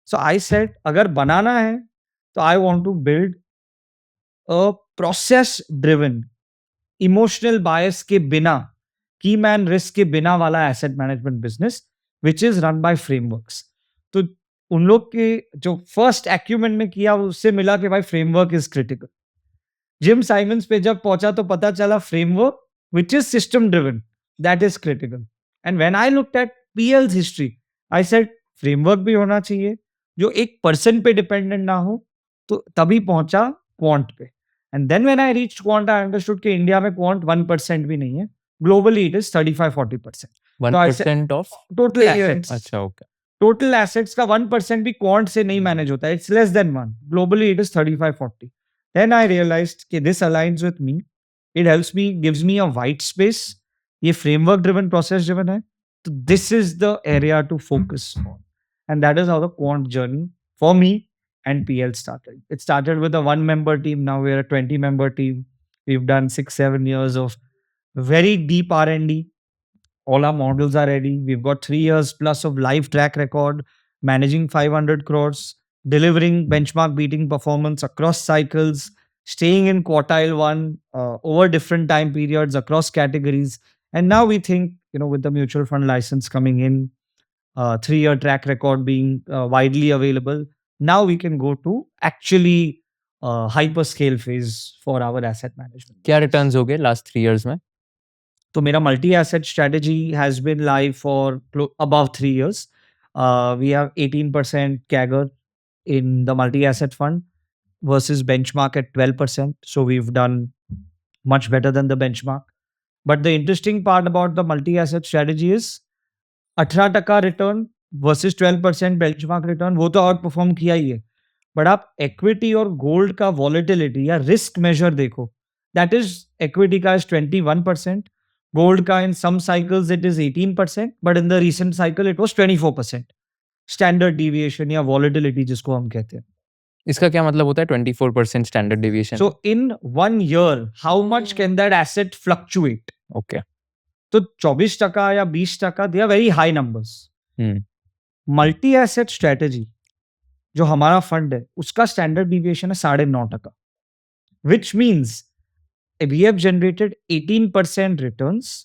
D: So I said, अगर बनाना है तो I want to build a process driven, emotional bias के बिना, key man risk के बिना वाला asset management business which is run by frameworks. तो उन लोग के जो फर्स्ट एक्यूमेंट में किया उससे मिला कि भाई framework is critical. Jim Simons पे जब पहुंचा तो पता चला framework which is system driven, that is critical. And when I looked at PL's history, I said framework भी होना चाहिए जो एक पर्सन पे डिपेंडेंट ना हो. तो तभी पहुंचा क्वांट पे. And then when I reached quant, I understood कि इंडिया में quant 1% भी नहीं है. Globally, it is 35-40%.
A: 1% of
D: Total assets.
A: अच्छा, okay.
D: Total assets का 1% भी quant से नहीं manage होता है. It's less than 1. Globally, it is 35-40. Then I realized कि this aligns with me. It helps me, gives me a white space. ये framework driven, process driven है. So this is the area to focus on. And that is how the quant journey for me and PL started. It started with a 1-member team. Now we're a 20-member team. We've done 6-7 years of very deep R&D. All our models are ready. We've got 3 years plus of live track record, managing 500 crores, delivering benchmark beating performance across cycles, staying in quartile 1 over different time periods across categories. And now we think, with the mutual fund license coming in, 3-year track record being widely available, now we can go to actually hyperscale phase for our asset management.
A: क्या returns हो गए last 3 years में?
D: तो मेरा multi asset strategy has been live for above 3 years. We have 18% CAGR in the multi asset fund versus benchmark at 12%. So we've done much better than the benchmark. But the interesting part about the multi asset strategy is 18% return versus 12% benchmark return, वो तो out perform किया ही है. But आप equity और gold का volatility या risk measure देखो, that is equity का इज 21%, गोल्ड का in some cycles it is 18%, but in the recent cycle it was 24%. Standard deviation या वॉलेटिलिटी जिसको हम कहते हैं.
A: इसका क्या मतलब होता है 24% standard deviation?
D: So in 1 year how much can that asset fluctuate?
A: Okay.
D: तो 24% या 20%, they are very high numbers. Multi asset strategy जो हमारा फंड है उसका स्टैंडर्ड डिविएशन है 9.5%, which means we have generated 18% returns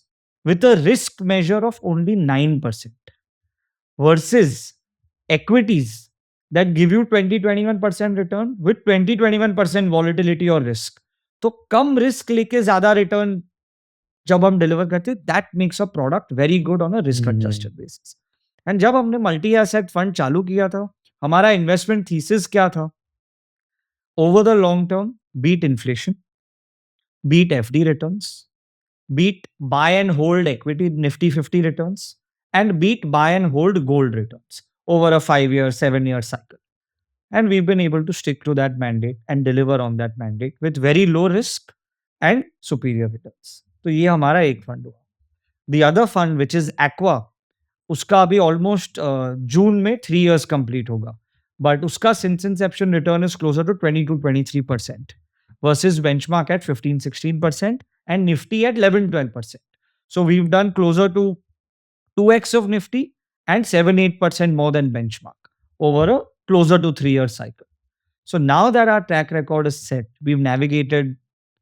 D: with a risk measure of only 9% versus equities that give you 20-21% return with 20-21% volatility or risk. तो कम risk लेके ज्यादा return जब हम डिलीवर करते हैं, that makes a product very good on a risk adjusted basis. And जब हमने multi asset fund चालू किया था, हमारा इन्वेस्टमेंट थीसिस क्या था? Over the long term, beat inflation, beat FD returns, beat buy and hold equity Nifty 50 returns, and beat buy and hold gold returns over a 5-year, 7-year cycle. And we've been able to stick to that mandate and deliver on that mandate with very low risk and superior returns. तो ये हमारा एक fund हुआ. The other fund which is Aqua, उसका अभी almost जून में 3 years complete होगा, but उसका since inception return is closer to 20-23% versus benchmark at 15-16% and Nifty at 11-12%. So we've done closer to 2x of Nifty and 7-8% more than benchmark over a closer to 3-year cycle. So now that our track record is set, we've navigated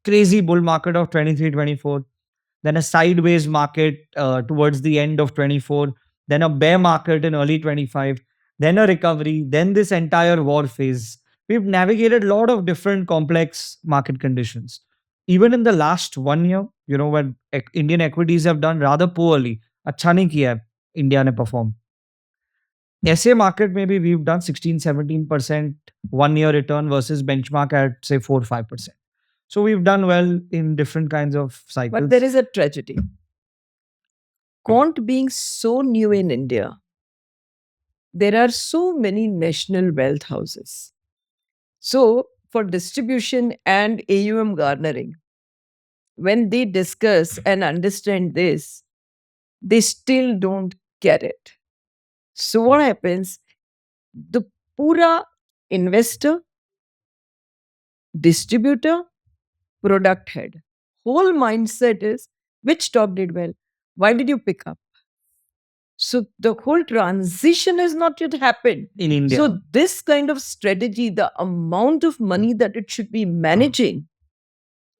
D: crazy bull market of 23-24, then a sideways market towards the end of 24, then a bear market in early 25, then a recovery, then this entire war phase. We've navigated a lot of different complex market conditions. Even in the last 1 year, you know, when Indian equities have done rather poorly, अच्छा नहीं किया है India ने perform. ऐसे market में भी we've done 16-17% 1 year return versus benchmark at say 4-5%. So we've done well in different kinds of cycles.
B: But there is a tragedy. Quant being so new in India, there are so many national wealth houses. So for distribution and AUM garnering, when they discuss and understand this, they still don't get it. So what happens? The pura investor, distributor, product head, whole mindset is which stock did well? Why did you pick up? So the whole transition has not yet happened.
D: in India.
B: So this kind of strategy, the amount of money that it should be managing,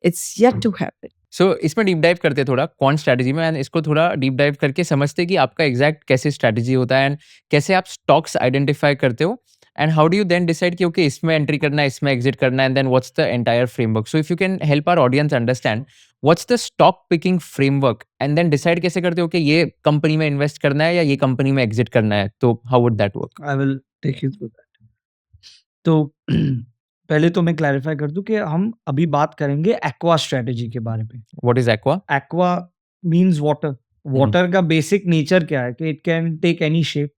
B: it's yet to happen.
A: सो इसमें deep dive करते हैं थोड़ा कौन strategy में, and इसको थोड़ा deep dive करके समझते हैं कि आपका एग्जैक्ट कैसे स्ट्रैटेजी होता है एंड कैसे आप स्टॉक्स आइडेंटिफाई करते हो and how do you then decide कि ओके इसमें एंट्री करना है, इसमें एग्जिट करना है, and then what's the entire framework. So if you can help our audience understand what's the stock picking framework and then decide कैसे करते हो कि ये कंपनी में इन्वेस्ट करना है या ये कंपनी में एग्जिट करना है, तो how would that work?
D: I will take you through that. तो पहले तो मैं क्लैरिफाई कर दूं कि हम अभी बात करेंगे एक्वा स्ट्रेटेजी के बारे में.
A: What is aqua?
D: Aqua means water. Water का बेसिक नेचर क्या है कि it can take any shape,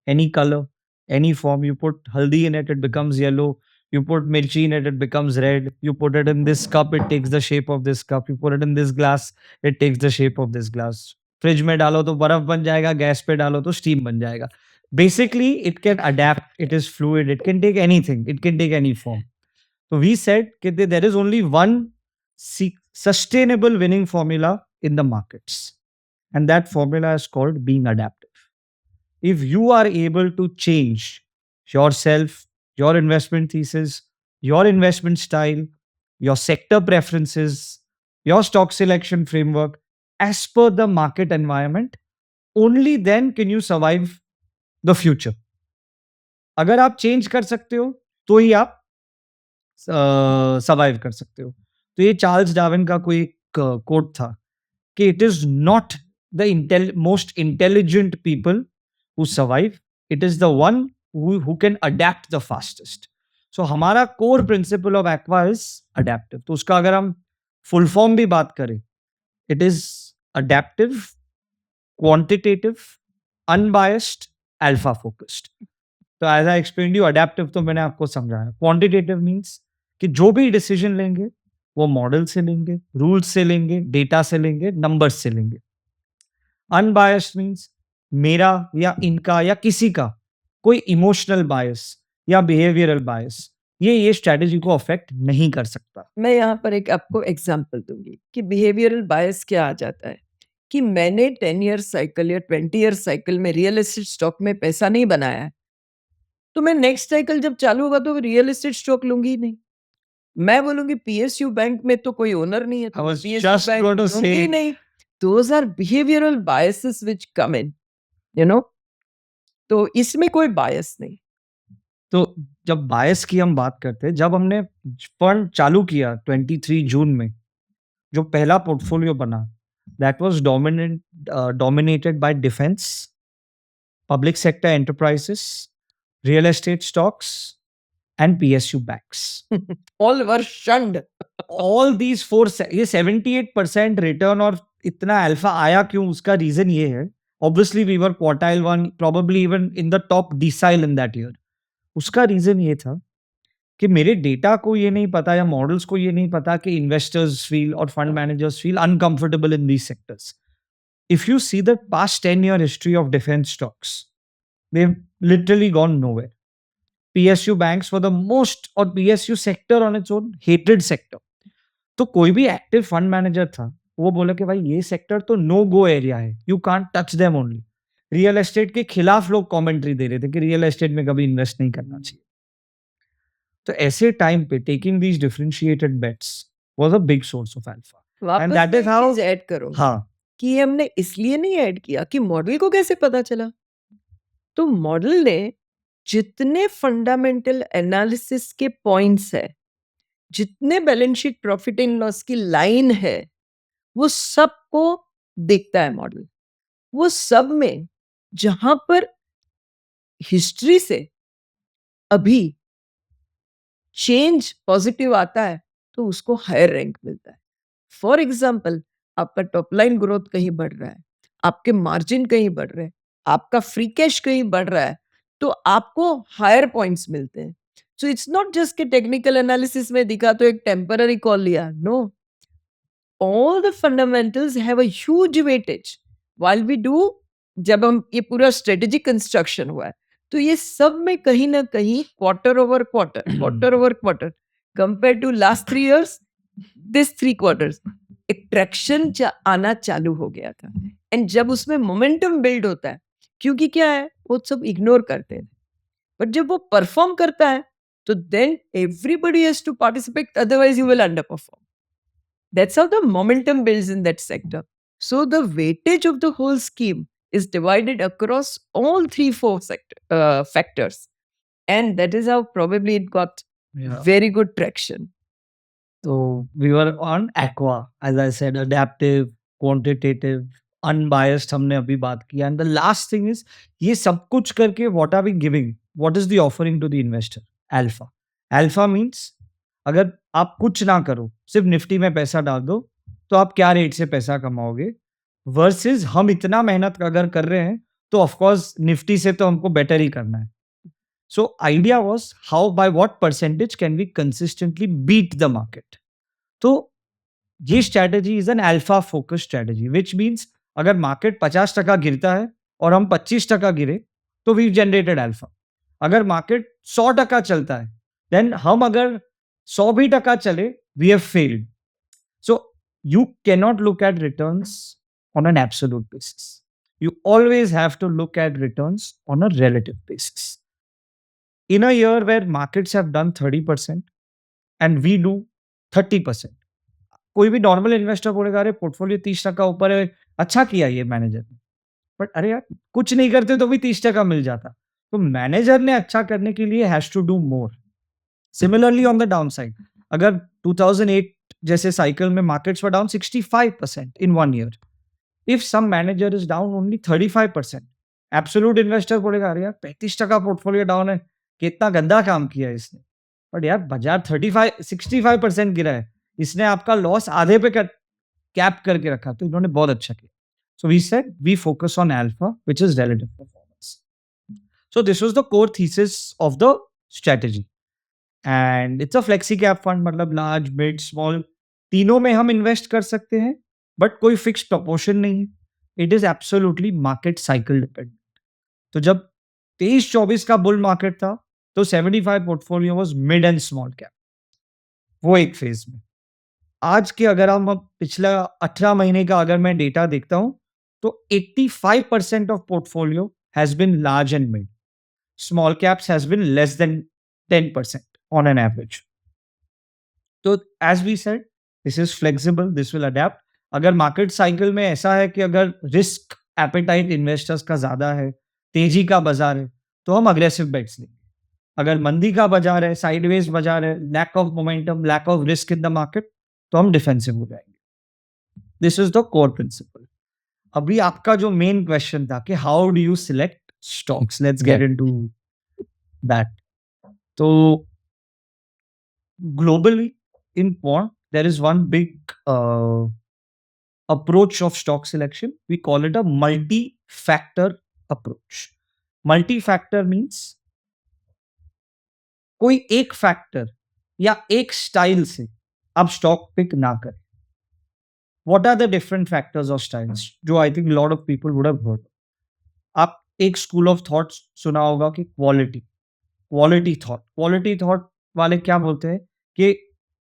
D: any colour, any form. You put haldi in it becomes yellow. You put mirchi in it becomes red. You put it in this cup, it takes the shape of this cup. You put it in this glass, it takes the shape of this glass. Fridge में डालो तो बर्फ बन जाएगा, gas पे डालो तो steam बन जाएगा. Basically, it can adapt. It is fluid. It can take anything. It can take any form. So we said that there is only one sustainable winning formula in the markets, and that formula is called being adaptive. If you are able to change yourself, your investment thesis, your investment style, your sector preferences, your stock selection framework as per the market environment, only then can you survive the future. अगर आप change कर सकते हो तो ही आप survive कर सकते हो. तो ये चार्ल्स डार्विन का कोई कोट था कि it is not the most intelligent people who survive, it is the one who can adapt the fastest. So हमारा core principle of Aqua is adaptive. तो उसका अगर हम full form भी बात करें, it is adaptive, quantitative, unbiased, alpha focused. तो as I explained you, adaptive तो मैंने आपको समझाया. Quantitative means कि जो भी decision लेंगे वो मॉडल से लेंगे, रूल्स से लेंगे, डेटा से लेंगे, नंबर्स से लेंगे. Unbiased means मेरा या इनका या किसी का कोई इमोशनल बायस या बिहेवियरल बायस ये स्ट्रैटेजी को अफेक्ट नहीं कर सकता.
B: मैं यहाँ पर एक आपको एग्जांपल दूंगी कि बिहेवियरल बायस क्या आ जाता है कि मैंने 10 ईयर साइकिल या 20 ईयर साइकिल में रियल एस्टेट स्टॉक में पैसा नहीं बनाया है, तो मैं नेक्स्ट साइकिल जब चालू होगा तो रियल एस्टेट स्टॉक लूंगी ही नहीं। मैं बोलूंगी पीएसयू बैंक में तो कोई ओनर नहीं है,
D: I
B: तो
D: was
B: PSU
D: just
B: bank
D: going to
B: लूंगी ही
D: say,
B: नहीं। Those are behavioural biases which come in, you know. तो इसमें कोई बायस नहीं।
D: तो जब बायस की हम बात करते हैं, जब हमने फंड चालू किया 23 जून में, जो पहला पोर्टफोलियो बना, that was dominated by defence, public sector enterprises, real estate stocks and PSU banks.
B: All were शंड।
D: All these four, ये 78% रिटर्न और इतना अल्फा आया क्यों, उसका रीजन ये है, obviously we were quartile one, probably even in the top decile in that year. उसका reason ये था कि मेरे डेटा को ये नहीं पता या मॉडल्स को ये नहीं पता कि इन्वेस्टर्स फील और fund managers feel uncomfortable in these sectors. If you see the past 10-year history of defence stocks, they've literally gone nowhere. PSU banks were the most, और PSU sector on its own hated sector. तो कोई भी active fund manager था, वो बोला कि भाई ये सेक्टर तो नो गो एरिया है, you can't touch them only. Real estate के खिलाफ लोग कमेंट्री दे रहे थे कि रियल एस्टेट में कभी इन्वेस्ट नहीं करना चाहिए। तो ऐसे टाइम पे taking these differentiated bets was a big source of alpha.
B: वापस
D: And that
B: मैं
D: is
B: एक
D: how-
B: चीज ऐड करूंगी
D: हाँ,
B: कि ये हमने इसलिए नहीं ऐड किया कि मॉडल को कैसे पता चला। तो मॉडल ने जितने फंडामेंटल एनालिसिस के पॉइंट्स है, जितने balance sheet profit and loss की लाइन है, वो सबको देखता है मॉडल। वो सब में जहां पर हिस्ट्री से अभी चेंज पॉजिटिव आता है, तो उसको हायर रैंक मिलता है। फॉर एग्जाम्पल, आपका टॉप लाइन ग्रोथ कहीं बढ़ रहा है, आपके मार्जिन कहीं बढ़ रहे हैं, आपका फ्री कैश कहीं बढ़ रहा है, तो आपको हायर पॉइंट्स मिलते हैं। सो इट्स नॉट जस्ट कि टेक्निकल एनालिसिस में दिखा तो एक टेम्पररी कॉल लिया, no, all the fundamentals have a huge weightage while we do। जब हम ये पूरा स्ट्रेटेजिक कंस्ट्रक्शन हुआ है, तो ये सब में कहीं ना कहीं quarter over quarter compare to last 3 years, this 3 quarters एक ट्रैक्शन आना चालू हो गया था। एंड जब उसमें मोमेंटम बिल्ड होता है, क्योंकि क्या है, वो सब इग्नोर करते हैं, बट जब वो परफॉर्म करता है, तो then everybody has to participate, otherwise you will under perform. That's how the momentum builds in that sector. So the weightage of the whole scheme is divided across all 3-4 factors, and that is how probably it got
D: yeah.
B: very good traction.
D: So we were on aqua, as I said, adaptive, quantitative, unbiased हमने अभी बात किया। And the last thing is, ये सब कुछ करके what are we giving? What is the offering to the investor? Alpha. Alpha means अगर आप कुछ ना करो, सिर्फ निफ्टी में पैसा डाल दो, तो आप क्या रेट से पैसा कमाओगे, वर्सेस हम इतना मेहनत अगर कर रहे हैं, तो ऑफकोर्स निफ्टी से तो हमको बेटर ही करना है। So idea was how, by what percentage can we consistently beat the market? तो ये strategy is an alpha focused strategy, which means अगर market 50% गिरता है और हम 25% गिरे, तो we've generated alpha। अगर market 100% चलता है, then हम अगर 100 भी टका चले, we have failed। So you cannot look at returns on an absolute basis. You always have to look at returns on a relative basis। In a year where markets have done 30% and we do 30%, कोई भी normal investor बोलेगा अरे portfolio 30% ऊपर है, अच्छा किया ये manager ने, बट अरे यार कुछ नहीं करते तो भी 30% मिल जाता। तो मैनेजर ने अच्छा करने के लिए has to do more. Similarly on the down side, अगर 2008 जैसे साइकिल में markets were down 65% in 1 year, if some manager is down only 35%, absolute investor बोलेगा अरे यार 35% पोर्टफोलियो डाउन है, कितना गंदा काम किया है इसने। बट यार बाजार 65% गिरा है, इसने आपका लॉस आधे पे कैप करके रखा, तो इन्होंने बहुत अच्छा किया। So we said we focus on alpha which is relative performance. So this was the core thesis of the strategy. And it's a flexi cap fund, मतलब लार्ज, मिड, स्मॉल तीनों में हम इन्वेस्ट कर सकते हैं, बट कोई fix proportion नहीं है। It is absolutely market cycle dependent. तो जब 23-24 का बुल मार्केट था, तो 75 portfolio was mid and small cap, वो एक फेज में। आज के अगर हम पिछला 18 महीने का अगर मैं डेटा देखता हूं, तो 85% of portfolio has been large and mid. Small caps has been less than 10% on an average. So as we said, this is flexible, this will adapt. अगर मार्केट साइकिल में ऐसा है कि अगर रिस्क एपेटाइट इन्वेस्टर्स का ज्यादा है, तेजी का बाजार है, तो हम अग्रेसिव बेट्स लेंगे. अगर मंदी का बाजार है, साइडवेज बाजार है, lack of momentum, lack of risk in the market, तो हम डिफेंसिव हो जाएंगे. This is the core principle. अभी आपका जो मेन क्वेश्चन था कि how do you select stocks, let's get into that. तो globally in quant there is one big approach of stock selection. We call it a multi-factor approach. Multi-factor means कोई एक factor या एक style से आप stock pick ना करें. What are the different factors or styles? जो I think a lot of people would have heard. आप एक स्कूल ऑफ थॉट सुना होगा कि क्वालिटी थॉट वाले क्या बोलते हैं कि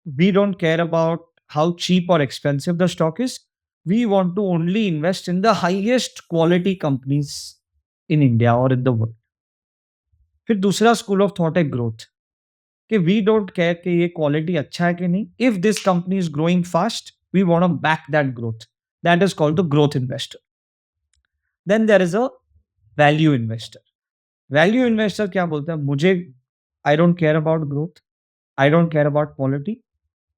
D: we don't care about how cheap or expensive the stock is. We want to only invest in the highest quality companies in India or in the world. फिर दूसरा स्कूल ऑफ थॉट है growth, कि we don't care कि ये quality अच्छा है कि नहीं. If this company is growing fast, we want to back that growth. That is called the growth investor. Then there is a value investor. Value investor क्या बोलता है? मुझे I don't care about growth, I don't care about quality.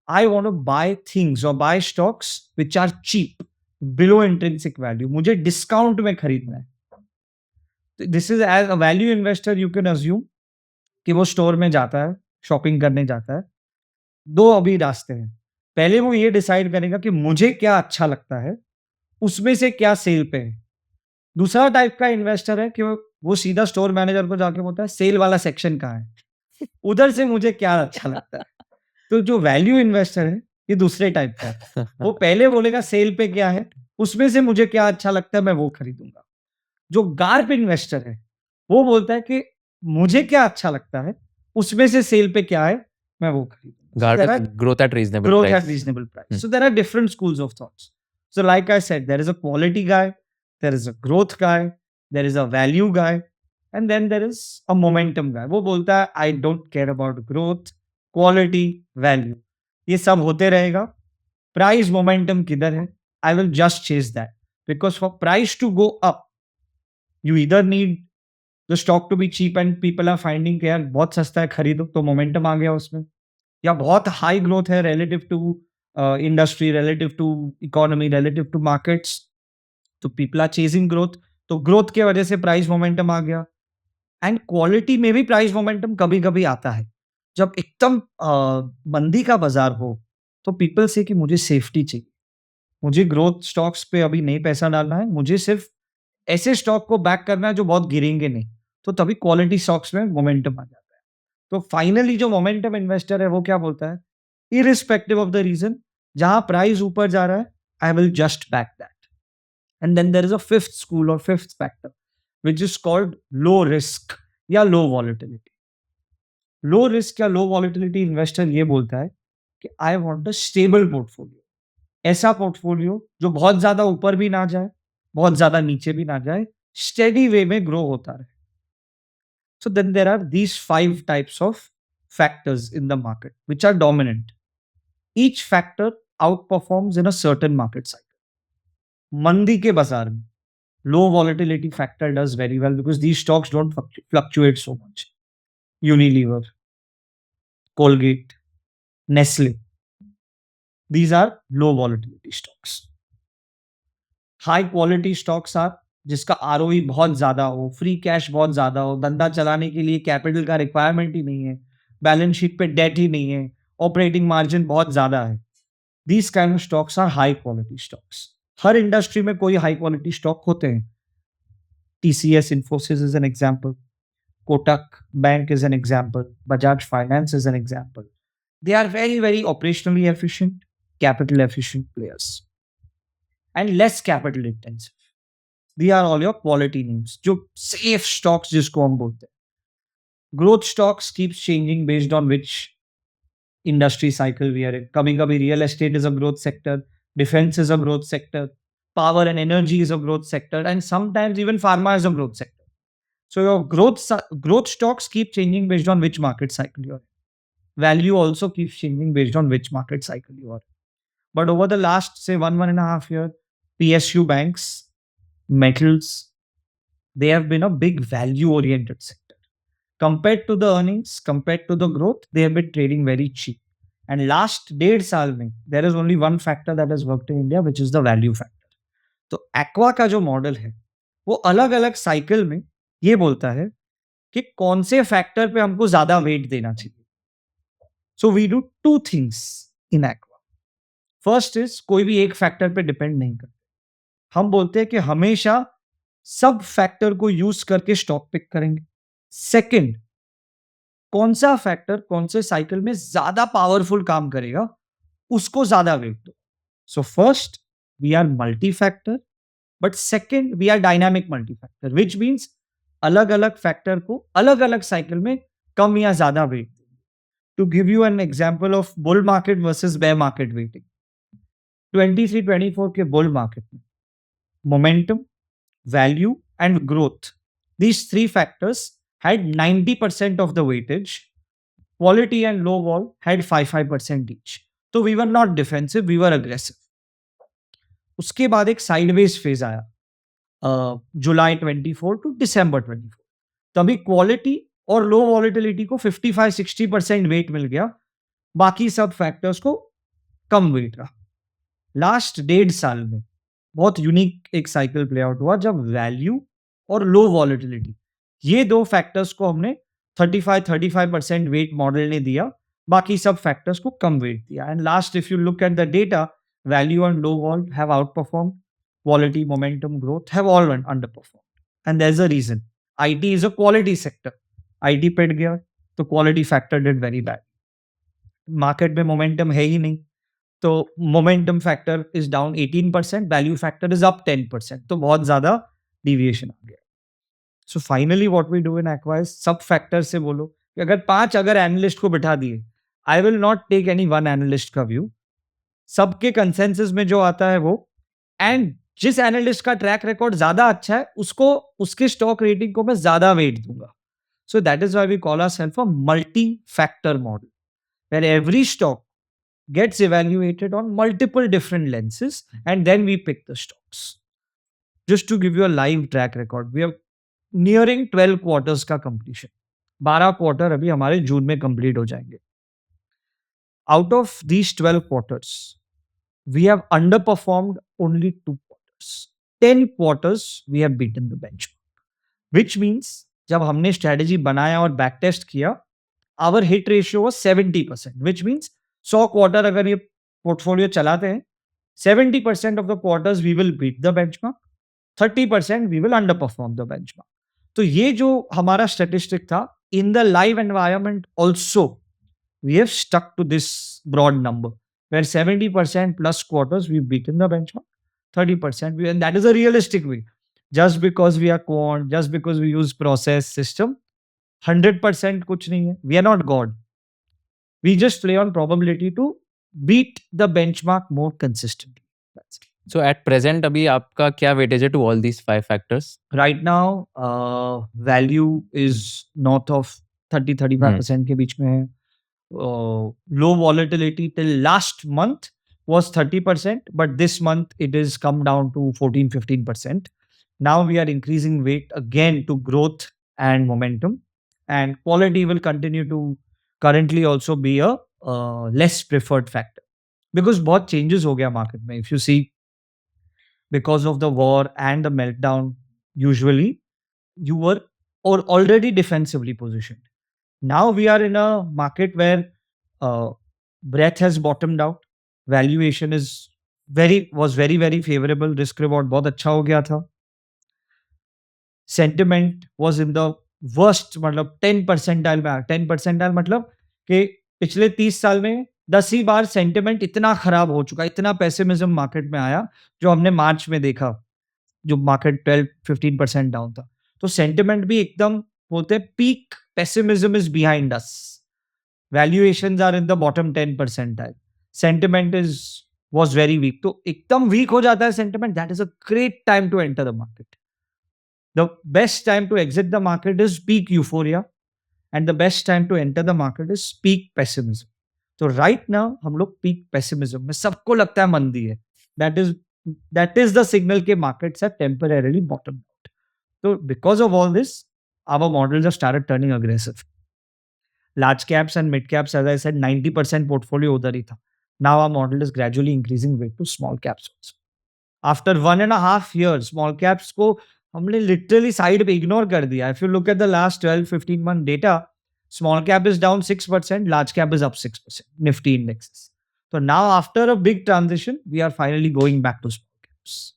D: I want to buy things or buy stocks which are cheap, below intrinsic value. मुझे discount में खरीदना है. This is as a value investor, you can assume कि वो store में जाता है, shopping करने जाता है. दो अभी रास्ते हैं. पहले वो ये डिसाइड करेगा कि मुझे क्या अच्छा लगता है, उसमें से क्या सेल पे है. दूसरा टाइप का इन्वेस्टर है कि वो सीधा स्टोर मैनेजर को जाके बोलता है सेल वाला सेक्शन कहाँ है, उधर से मुझे क्या अच्छा लगता है. तो जो वैल्यू इन्वेस्टर है ये दूसरे टाइप का है. वो पहले बोलेगा सेल पे क्या है, उसमें से मुझे क्या अच्छा लगता है, मैं वो खरीदूंगा. जो गार्प इन्वेस्टर है वो बोलता है कि मुझे क्या अच्छा लगता है, उसमें से सेल पे क्या है, मैं वो खरीदूंगा.
A: Growth at reasonable
D: Growth
A: price.
D: at reasonable price. So there are different schools of thoughts. So like I said, there is a quality guy, there is a growth guy, there is a value guy, and then there is a momentum guy. वो बोलता है I don't care about growth, quality, value. ये सब होते रहेगा. Price momentum किधर है? I will just chase that. Because for price to go up, you either need the stock to be cheap and people are finding कि यार बहुत सस्ता है, खरीदो, तो momentum आ गया उसमें. या बहुत हाई ग्रोथ है relative to industry, relative to economy, relative to markets, तो पीपल आर चेजिंग ग्रोथ, तो ग्रोथ के वजह से प्राइस मोमेंटम आ गया. एंड क्वालिटी में भी प्राइस मोमेंटम कभी कभी आता है. जब एकदम मंदी का बाजार हो तो पीपल से कि मुझे सेफ्टी चाहिए, मुझे ग्रोथ स्टॉक्स पे अभी नहीं पैसा डालना है, मुझे सिर्फ ऐसे स्टॉक को बैक करना है जो बहुत गिरेंगे नहीं, तो तभी क्वालिटी स्टॉक्स में मोमेंटम आ जाता है. तो फाइनली जो मोमेंटम इन्वेस्टर है वो क्या बोलता है, इरिस्पेक्टिव ऑफ द रीजन, जहां प्राइस ऊपर जा रहा है, I will just back that. And then there is a fifth school और fifth factor which is called low risk या लो वॉलेटिलिटी. लो रिस्क या लो वॉलेटिलिटी इन्वेस्टर ये बोलता है कि I want a stable portfolio. ऐसा पोर्टफोलियो जो बहुत ज्यादा ऊपर भी ना जाए, बहुत ज्यादा नीचे भी ना जाए, स्टेडी वे में ग्रो होता रहे. So then there are these 5 types of factors in the market which are dominant. Each factor outperforms in a certain market cycle. Mandi ke bazaar mein, low volatility factor does very well because these stocks don't fluctuate so much. Unilever, Colgate, Nestle, these are low volatility stocks. High quality stocks are जिसका ROE बहुत ज्यादा हो, free cash बहुत ज्यादा हो, धंधा चलाने के लिए कैपिटल का रिक्वायरमेंट ही नहीं है, बैलेंस शीट पे डेट ही नहीं है, ऑपरेटिंग मार्जिन बहुत ज्यादा है. These kind of stocks are high quality stocks. हर इंडस्ट्री में कोई हाई क्वालिटी स्टॉक होते हैं. TCS Infosys is an example, Kotak bank is an example, Bajaj finance is an example. They are very very operationally efficient, capital efficient players and less capital intensive. These are all your quality names, जो safe stocks जिसको हम बोलते हैं. Growth stocks keeps changing based on which industry cycle we are in. कभी-कभी real estate is a growth sector, defense is a growth sector, power and energy is a growth sector, and sometimes even pharma is a growth sector. So your growth stocks keep changing based on which market cycle you're in. Value also keeps changing based on which market cycle you are in. But over the last, say, 1.5 year, PSU banks, metals, they have been a big value oriented sector. Compared to the earnings, compared to the growth, they have been trading very cheap. And last 1.5 साल में, there is only one factor that has worked in India, which is the value factor. तो aqua का जो model है, वो अलग अलग cycle में ये बोलता है कि कौन से फैक्टर पे हमको ज्यादा वेट देना चाहिए. So we do two things in Aqua. First is कोई भी एक फैक्टर पे डिपेंड नहीं करते. हम बोलते हैं कि हमेशा सब फैक्टर को यूज करके स्टॉक पिक करेंगे. सेकंड, कौन सा फैक्टर कौन से साइकिल में ज्यादा पावरफुल काम करेगा उसको ज्यादा वेट दो. So first, we are multi factor, but second we are dynamic multi factor, which means अलग अलग फैक्टर को अलग अलग साइकिल में कम या ज्यादा वेट देंगे. To give you an example of bull market versus bear market weighting, 23-24 के बुल मार्केट में momentum, value, and growth. These three factors had 90% of the weightage. Quality and low vol had 5% each. So we were not defensive, we were aggressive. उसके बाद एक sideways phase आया जुलाई 24 to दिसंबर 24. तभी quality और लो volatility को 55-60% wait मिल गया, बाकी सब फैक्टर्स को कम वेट रहा. लास्ट 1.5 साल में बहुत यूनिक एक साइकिल प्ले आउट हुआ जब वैल्यू और लो वॉलिटिलिटी, ये दो फैक्टर्स को हमने 35% वेट मॉडल ने दिया, बाकी सब फैक्टर्स को कम वेट दिया. And last, if you look at the data, value and low vol have outperform, quality, momentum, growth have all underperform. And there is a reason. IT is a quality sector. IT पिट गया तो quality factor did very bad. Market में momentum है ही नहीं, तो momentum factor is down 18%, value factor is up 10%, तो बहुत ज्यादा डिविएशन आ गया. So finally what we do in Aqua is सब फैक्टर से बोलो कि अगर एनालिस्ट को बिठा दिए, I will not take any one analyst का व्यू, सबके कंसेंसस में जो आता है वो, एंड जिस एनालिस्ट का ट्रैक रिकॉर्ड ज्यादा अच्छा है उसको, उसके स्टॉक रेटिंग को मैं ज्यादा वेट दूंगा. So that is why we call ourselves a multi factor model, where every stock gets evaluated on multiple different lenses and then we pick the stocks. Just to give you a live track record, we are nearing 12 quarters का completion. 12 quarter अभी हमारे जून में complete हो जाएंगे. Out of these 12 quarters, we have underperformed only 2 quarters. 10 quarters we have beaten the benchmark. Which means जब हमने strategy बनाया और बैक टेस्ट किया, our hit ratio was 70%, which means 100 quarter अगर ये पोर्टफोलियो चलाते हैं, 70% of the quarters we will beat the benchmark, 30% we will under perform the benchmark. तो ये जो हमारा स्टैटिस्टिक था, in the live environment also we have stuck to this broad number, where 70% plus quarters we beat in the benchmark, 30% we, and that is a realistic way. Just because we are quant, just because we use process system, 100% कुछ नहीं है. We are not God. We just play on probability to beat the benchmark more consistently. That's it.
A: So at present अभी आपका क्या weightage है to all these 5 factors?
D: Right now, value is north of 30-35% के बीच में है. Low volatility till last month was 30%, but this month it is come down to 14-15%. Now we are increasing weight again to growth and momentum, and quality will continue to currently also be a less preferred factor because बहुत changes हो गया market में. If you see, because of the war and the meltdown, usually you were already defensively positioned. Now we are in a market where breadth has bottomed out. Valuation was very favorable. Risk reward बहुत अच्छा हो गया था. Sentiment was in the worst, मतलब 10 percentile में. 10 percentile मतलब कि पिछले 30 साल में 10 ही बार सेंटिमेंट इतना खराब हो चुका, इतना पेसिमिज्म मार्केट में आया, जो हमने मार्च में देखा, जो मार्केट 12-15% डाउन था. तो सेंटिमेंट भी एकदम बोलते हैं peak pessimism is behind us. Valuations are in the bottom 10 percentile. Sentiment was very weak. तो एकदम वीक हो जाता है sentiment, that is a great time to enter the market. The best time to exit the market is peak euphoria, and the best time to enter the market is peak pessimism. So right now हम लोग peak pessimism में, सबको लगता है मंदी है. That is the signal के markets are temporarily bottomed out. So because of all this, our models have started turning aggressive. Large caps and mid caps, as I said, 90% portfolio उधर ही था. Now our model is gradually increasing weight to small caps also. After 1.5 years, small caps को हमने literally side पे ignore कर दिया. If you look at the last 12-15 month data, small cap is down 6%, large cap is up 6%, Nifty indexes. So now after a big transition, we are finally going back to small caps.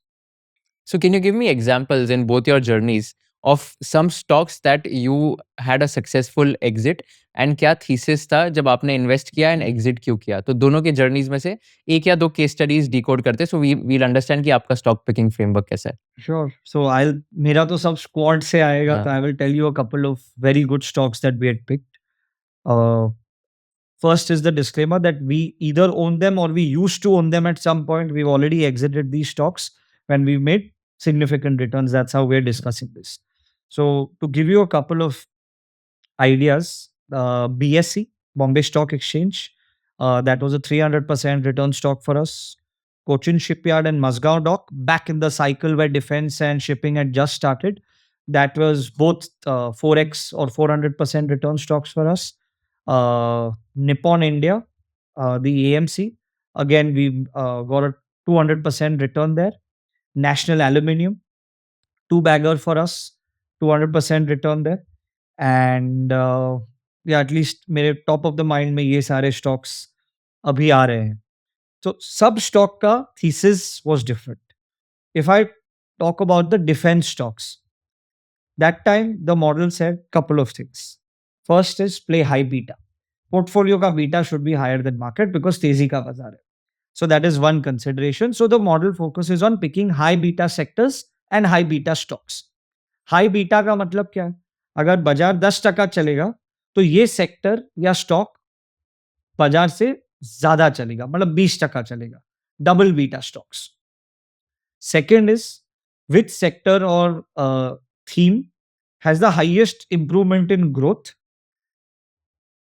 A: So can you give me examples in both your journeys of some stocks that you had a successful exit and क्या thesis था जब आपने invest किया and exit क्यों किया? तो दोनों के journeys में से एक या दो case studies decode करते so we'll understand कि आपका stock picking framework कैसा है.
D: Sure. So मेरा तो सब squad से आएगा,
A: हाँ.
D: तो I will tell you a couple of very good stocks that we had picked. First is the disclaimer that we either own them or we used to own them at some point. We've already exited these stocks when we made significant returns. That's how we're discussing this. So to give you a couple of ideas, BSE, Bombay Stock Exchange, that was a 300% return stock for us. Cochin Shipyard and Mazgaon Dock, back in the cycle where defense and shipping had just started. That was both 4x or 400% return stocks for us. Nippon India, the AMC, again, we got a 200% return there. National Aluminium, two bagger for us, 200% return there. And yeah, at least मेरे top of the mind में ये सारे stocks अभी आ रहे हैं. So sub stock का thesis was different. If I talk about the defense stocks, that time the model said couple of things. First is play high beta. Portfolio का beta should be higher than market because तेजी का बाजार है. So that is one consideration. So the model focuses on picking high beta sectors and high beta stocks. High beta का मतलब क्या है? अगर बाजार 10% चलेगा तो ये सेक्टर या स्टॉक बाजार से ज्यादा चलेगा, मतलब 20% चलेगा. Double beta stocks. Second is which sector or theme has the highest improvement in growth,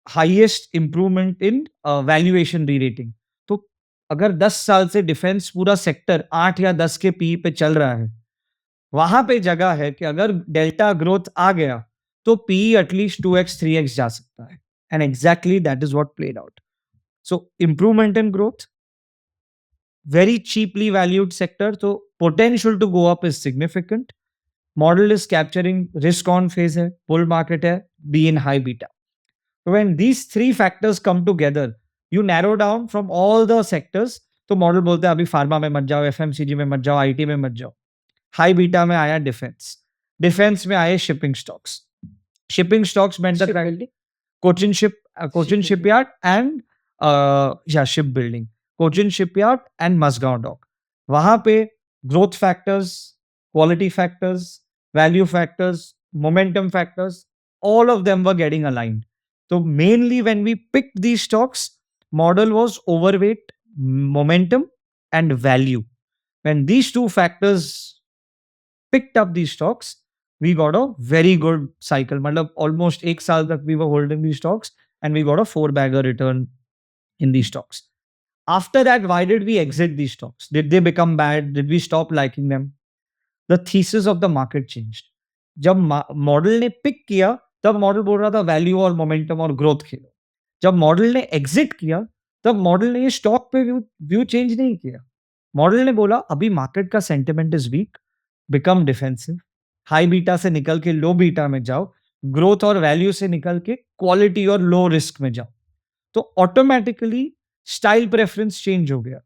D: highest improvement in valuation re-rating. तो अगर 10 साल से डिफेंस पूरा सेक्टर 8 या 10 के पी पे चल रहा है, वहां पे जगह है कि अगर डेल्टा ग्रोथ आ गया तो पी एटलीस्ट 2x 3x जा सकता है. And exactly that is what played out. So improvement in growth, very cheaply valued sector, so potential to go up is significant. Model is capturing risk on phase hai, bull market hai, be in high beta. So when these three factors come together, you narrow down from all the sectors. तो model बोलते हैं अभी pharma में मत जाओ, FMCG में मत जाओ, आईटी में मत जाओ. हाई बीटा में आया डिफेंस, डिफेंस में आए shipping stocks. Shipping stocks meant the Cochin Shipyard and ship building. Cochin Shipyard and Mazgaon Dock. वहां पे growth factors, quality factors, value factors, momentum factors, all of them were getting aligned. So mainly when we picked these stocks, model was overweight momentum and value. When these two factors picked up these stocks, we got a very good cycle. मतलब almost एक साल तक we were holding these stocks and we got a 4-bagger return in these stocks. After that, why did we exit these stocks? Did they become bad? Did we stop liking them? The thesis of the market changed. जब model ने pick किया तब model बोल रहा था value और momentum और growth खेलो. जब मॉडल ने एग्जिट किया तब मॉडल ने ये स्टॉक पे व्यू चेंज नहीं किया. मॉडल ने बोला अभी मार्केट का sentiment is weak, become defensive, high beta से निकल के लो बीटा में जाओ, ग्रोथ और वैल्यू से निकल के क्वालिटी और लो रिस्क में जाओ. तो ऑटोमेटिकली स्टाइल प्रेफरेंस चेंज हो गया.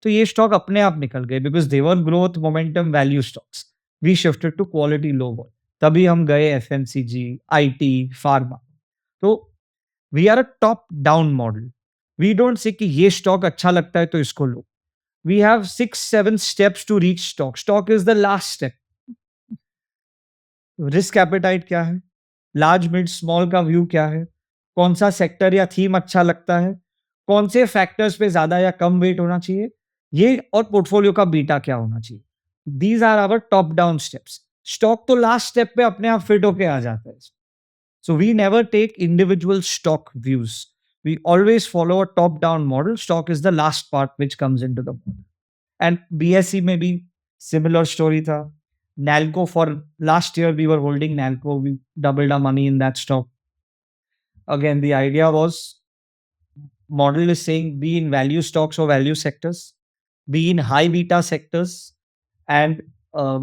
D: तो ये स्टॉक अपने आप निकल गए because their growth momentum value stocks. We shifted to quality low vol. तभी हम गए FMCG, IT, pharma. So we are a top down model. We don't say कि ये स्टॉक अच्छा लगता है तो इसको लो. We have 6-7 steps to reach stock. Stock is the last step. Risk appetite क्या है, लार्ज मिड स्मॉल का व्यू क्या है, कौन सा सेक्टर या थीम अच्छा लगता है, कौन से फैक्टर्स पे ज्यादा या कम वेट होना चाहिए, ये और पोर्टफोलियो का बीटा क्या होना चाहिए. These are our top down steps. Stock तो लास्ट स्टेप पे अपने आप फिट होके आ जाता है। So we never take individual stock views. We always follow a top-down model. Stock is the last part which comes into the model. And BSE may be similar story tha. Nalco for last year we were holding Nalco. We doubled our money in that stock. Again, the idea was model is saying be in value stocks or value sectors, be in high beta sectors, and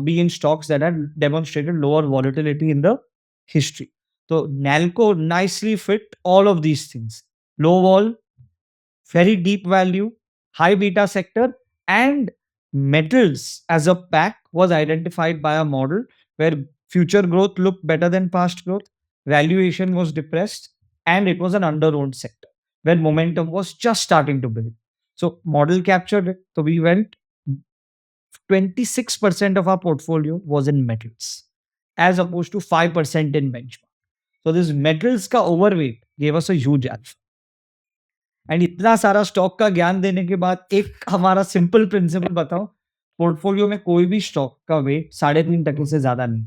D: be in stocks that have demonstrated lower volatility in the history. So Nalco nicely fit all of these things. Low vol, very deep value, high beta sector, and metals as a pack was identified by a model where future growth looked better than past growth, valuation was depressed, and it was an under-owned sector where momentum was just starting to build. So model captured it. So we went 26% of our portfolio was in metals as opposed to 5% in benchmark. So this metals का overweight gave us a huge alpha. And इतना सारा stock का ज्ञान देने के बाद एक हमारा सिंपल प्रिंसिपल बताओ, पोर्टफोलियो में कोई भी स्टॉक का वेट 3.5% से ज्यादा नहीं।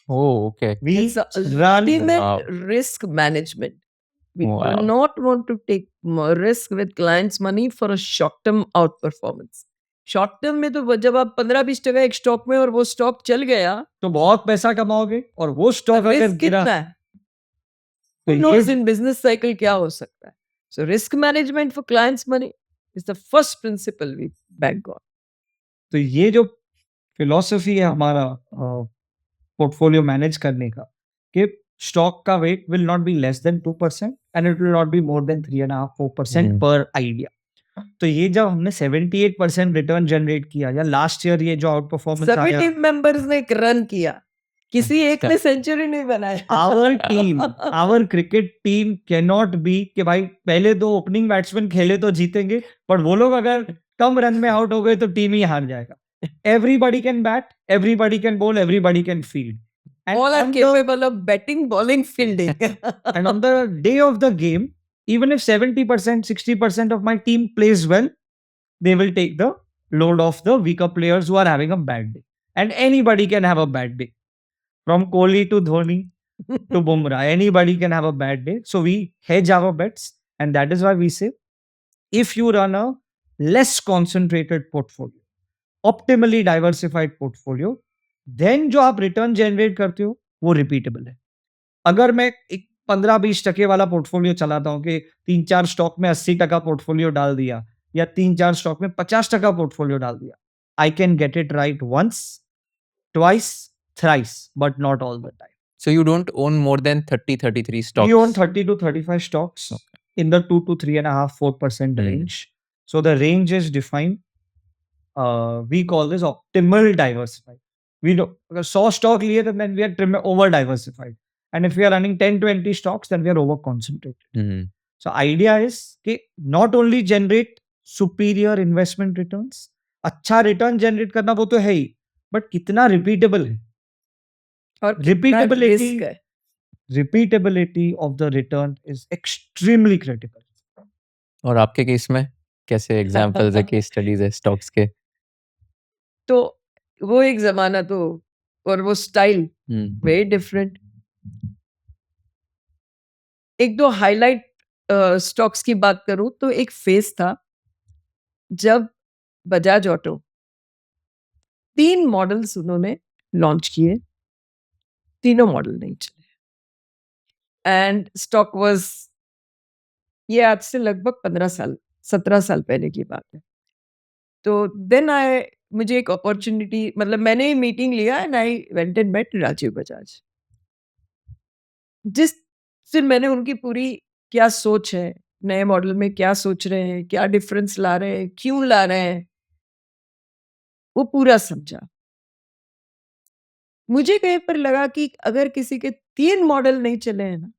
A: Oh, okay.
D: We
B: It's a
D: run
B: ultimate
A: Wow.
B: risk management. We
A: Wow.
B: do not want to take risk with clients' money for a short-term outperformance. Short term में तो जब आप 15-20% एक स्टॉक में और वो स्टॉक चल गया
D: तो बहुत पैसा कमाओगे और वो स्टॉक अगर
B: रिस्क
D: गिरा
B: कितना है
D: तो
B: knows
D: ये
B: in business cycle क्या हो सकता है. So risk management for clients' money is the first principle we bank on.
D: तो ये जो फिलॉसफी है हमारा पोर्टफोलियो मैनेज करने का कि स्टॉक का weight will not be less than 2% and it will not be more than 3.5-4% पर आइडिया। तो ये जब हमने 78% रिटर्न जनरेट किया या लास्ट ईयर ये जो आउट परफॉर्मेंस
B: सभी
D: आया,
B: टीम मेंबर्स ने एक रन किया, किसी एक ने सेंचुरी नहीं बनाया.
D: Our cricket team can not be कि भाई पहले 2 ओपनिंग बैट्समैन खेले तो जीतेंगे, पर वो लोग अगर कम रन में आउट हो गए तो टीम ही हार जाएगा. Everybody can bat, everybody can ball, everybody can field.
B: All are capable of batting, bowling, fielding.
D: And on the day of the game, even if 70%, 60% of my team plays well, they will take the load of the weaker players who are having a bad day. And anybody can have a bad day. From Kohli to Dhoni to Bumrah, anybody can have a bad day. So we hedge our bets. And that is why we say, if you run a less concentrated portfolio, optimally diversified portfolio, then जो आप return generate करते हो वो repeatable है. अगर मैं एक 15-20% वाला पोर्टफोलियो चलाता हूँ कि 3-4 स्टॉक में 80% पोर्टफोलियो डाल दिया या 3-4 स्टॉक में 50% पोर्टफोलियो डाल दिया, I can get it right once, twice, thrice, but not all the time.
A: So you don't own more than 33 stocks?
D: We own 30 to 35 stocks in the 2 to 3.5-4% range. So the range is defined. We call this optimal diversified. We don't 100 stock लिए तो then we are over diversified. And if we are running 10-20 stocks, then we are over concentrated. So idea is कि not only generate superior investment returns, अच्छा return generate करना वो तो है ही, but कितना repeatable है.
B: और कितना
D: Repeatability,
B: risk है.
D: repeatability of the return is extremely critical.
A: और आपके केस में कैसे एग्जांपल्स है, केस स्टडीज है स्टॉक्स के?
B: तो वो एक जमाना तो और वो स्टाइल वेरी डिफरेंट. एक दो हाईलाइट स्टॉक्स की बात करूं तो एक फेज था जब बजाज ऑटो 3 मॉडल्स उन्होंने लॉन्च किए, तीनों मॉडल नहीं चले एंड स्टॉक वाज, ये आज से लगभग 17 साल पहले की बात है. तो देन मुझे एक अपॉर्चुनिटी, मतलब मैंने मीटिंग लिया and I went and met Rajeev Bajaj. जिस दिन मैंने उनकी पूरी क्या सोच है, नए मॉडल में क्या सोच रहे हैं, क्या डिफरेंस ला रहे हैं, क्यों ला रहे हैं, वो पूरा समझा. मुझे कहीं पर लगा कि अगर किसी के 3 मॉडल नहीं चले हैं ना,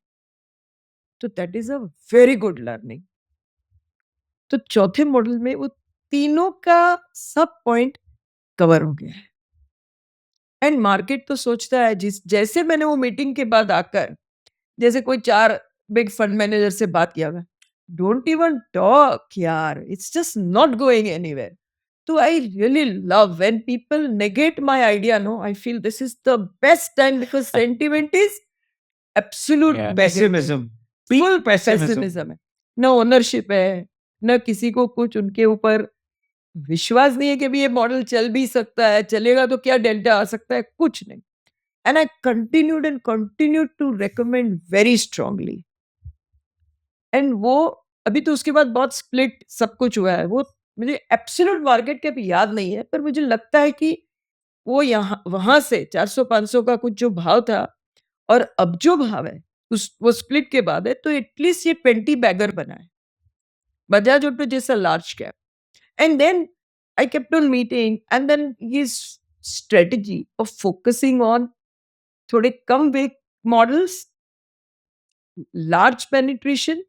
B: तो that is a very good learning. तो चौथे मॉडल में वो तीनों का सब पॉइंट कवर हो गया है. एंड मार्केट तो सोचता है, जिस जैसे मैंने वो मीटिंग के बाद आकर जैसे कोई 4 बिग फंड मैनेजर से बात किया, डोंट इवन टॉक यार, it's just not going anywhere. So I really love when people negate my idea. No, I feel this is the best time because sentiment is absolute
A: Yeah.
D: Pessimism.
B: full
D: Peak pessimism.
B: pessimism है. न ownership है, न किसी को कुछ उनके ऊपर विश्वास नहीं है कि भी ये मॉडल चल भी सकता है, चलेगा तो क्या डेल्टा आ सकता है, कुछ नहीं. And I continued to recommend very strongly. And वो अभी तो उसके बाद बहुत स्प्लिट सब कुछ हुआ है. वो मुझे एब्सोल्यूट मार्केट कैप याद नहीं है, पर मुझे लगता है कि वो यहाँ वहाँ से 400-500 का कुछ जो भाव था और अब जो भाव है उस वो स्प्लिट के बाद है, तो एटलीस्ट ये 20 बैगर बना है. बजाज ऑटो जैसा large cap. And then I kept on meeting and then ये स्ट्रेटजी ऑफ फोकसिंग ऑन थोड़े कम weight models, large penetration,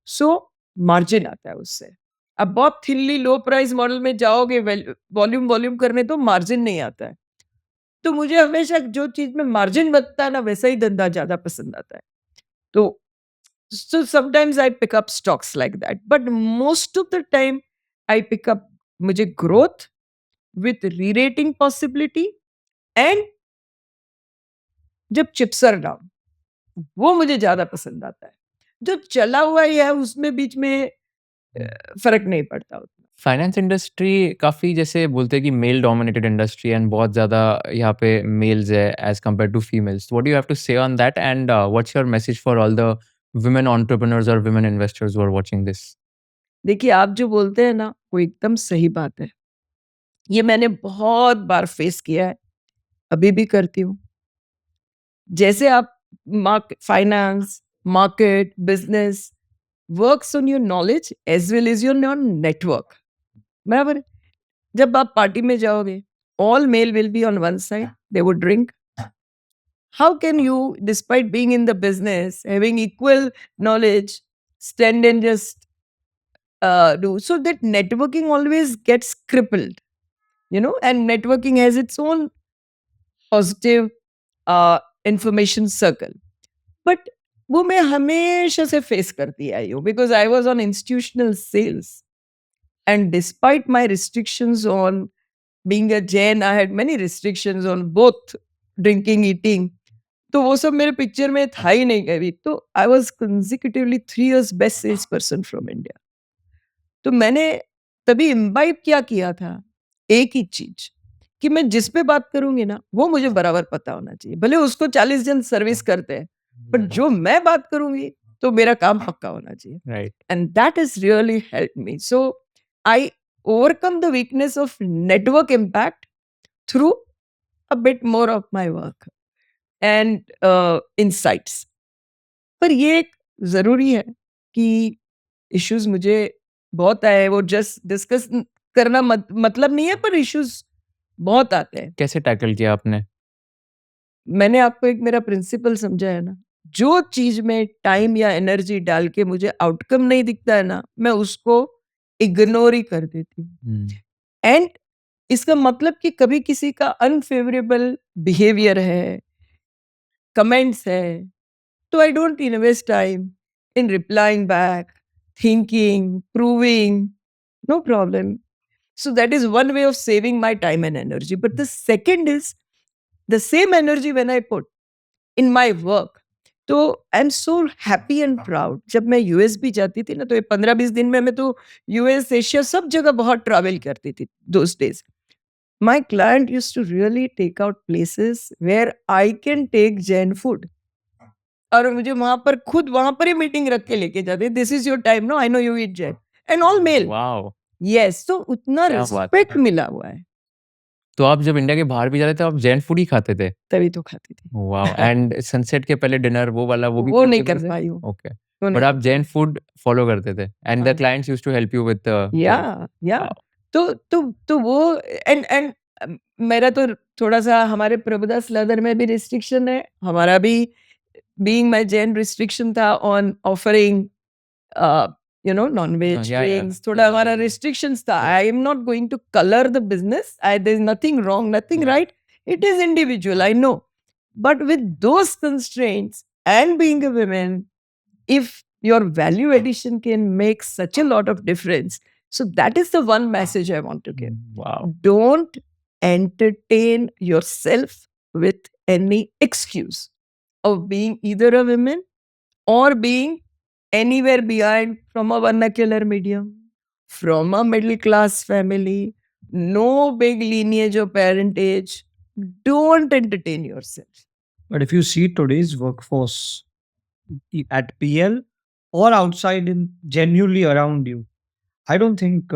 B: so margin आता है उससे. अब बहुत थिनली लो प्राइस मॉडल में जाओगे वॉल्यूम करने तो मार्जिन नहीं आता है. तो मुझे हमेशा जो चीज में मार्जिन बनता है ना वैसा ही धंधा ज्यादा पसंद आता है. तो so sometimes I pick up stocks like that, but most of the time I pick up मुझे growth with re-rating possibility and जब chips are down वो मुझे ज्यादा पसंद आता है. जो चला हुआ ही है उसमें बीच में फर्क नहीं पड़ता उतना.
A: फाइनेंस इंडस्ट्री काफ़ी जैसे बोलते हैं कि मेल डोमिनेटेड इंडस्ट्री एंड बहुत ज़्यादा यहाँ पे मेल्स है as compare to females. What do you have to say on that and what's your message for all the women entrepreneurs or women investors who are watching this?
B: देखिए आप जो बोलते हैं ना वो एकदम सही बात है. ये मैंने बहुत बार फेस किया है, अभी भी करती हूँ. जैसे आप finance, market, business works on your knowledge as well as your network. बराबर है? जब आप पार्टी में जाओगे all male will be on one side, they would drink. How can you, despite being in the business, having equal knowledge, stand and just do? So that networking always gets crippled, and networking has its own positive information circle. But वो मैं हमेशा से face करती आई हूँ because I was on institutional sales. And despite my restrictions on being a Jain, I had many restrictions on both drinking, eating. तो वो सब मेरे पिक्चर में था ही नहीं कभी. तो I was consecutively 3 years best sales person from India. तो मैंने तभी इम्बाइब क्या किया था, एक ही चीज कि मैं जिस पे बात करूंगी ना वो मुझे बराबर पता होना चाहिए. भले उसको 40 जन सर्विस करते हैं, बट जो मैं बात करूंगी तो मेरा काम पक्का होना चाहिए.
A: Right.
B: And that has really helped me. So I overcome the weakness of network impact through a bit more of my work and insights. पर ये एक जरूरी है कि इश्यूज मुझे बहुत आए, वो जस्ट डिस्कस करना मतलब नहीं है, पर इश्यूज बहुत आते हैं.
A: कैसे टैकल किया आपने?
B: मैंने आपको एक मेरा प्रिंसिपल समझाया ना, जो चीज में टाइम या एनर्जी डाल के मुझे आउटकम नहीं दिखता है ना, मैं उसको इग्नोर ही कर देती हूँ. एंड इसका मतलब कि कभी किसी का अनफेवरेबल बिहेवियर है, कमेंट्स है, तो I don't invest time in replying back, thinking, proving, no problem. So that is one way of saving my time and energy. But the second is the same energy when I put in my work. तो I am so happy and proud. जब मैं US भी जाती थी ना, तो ये 15-20 दिन में मैं तो यूएस, एशिया सब जगह बहुत ट्रैवल करती थी those days. My client use to really take out places where I can take Jain food. और मुझे वहां पर खुद वहां पर ही मीटिंग रख के लेके जाते. This is your time, no, I know you eat Jain and all male.
A: Wow!
B: Yes, तो उतना
A: क्या बात
B: रिस्पेक्ट
A: है।
B: मिला हुआ है.
A: तो आप जब इंडिया के बाहर भी जा रहे थे, आप जैन फूड ही खाते थे?
B: तभी तो खाती थी.
A: वाओ! एंड सनसेट के पहले डिनर वो वाला वो भी
B: वो नहीं
A: करते
B: कर
A: थे?
B: पाई हूँ.
A: ओके.
B: वो नहीं
A: बट आप
B: कर
A: जैन फूड फॉलो करते थे एंड द
B: हाँ.
A: Clients used to help you with
B: या
A: वाओ!
B: तो वो एंड मेरा तो थोड़ा सा हमारे प्रभुदास लेदर में भी रिस्ट्रिक्शन है. हमारा भी बीइंग माय जैन रिस्ट्रिक्शन था ऑन ऑफरिंग नॉन वेज
A: या
B: ड्रिंक्स. थोड़ा हमारा रिस्ट्रिक्शंस था. I am not going to colour the business. There is nothing wrong, nothing right. It is individual, I know. But with those constraints and being a woman, if your value addition can make such a lot of difference, So that is the one message I want to give.
A: Wow.
B: Don't entertain yourself with any excuse of being either a woman or being anywhere behind from a vernacular medium, from a middle class family, no big lineage or parentage. Don't entertain yourself.
D: But if you see today's workforce at PL or outside in genuinely around you, I don't think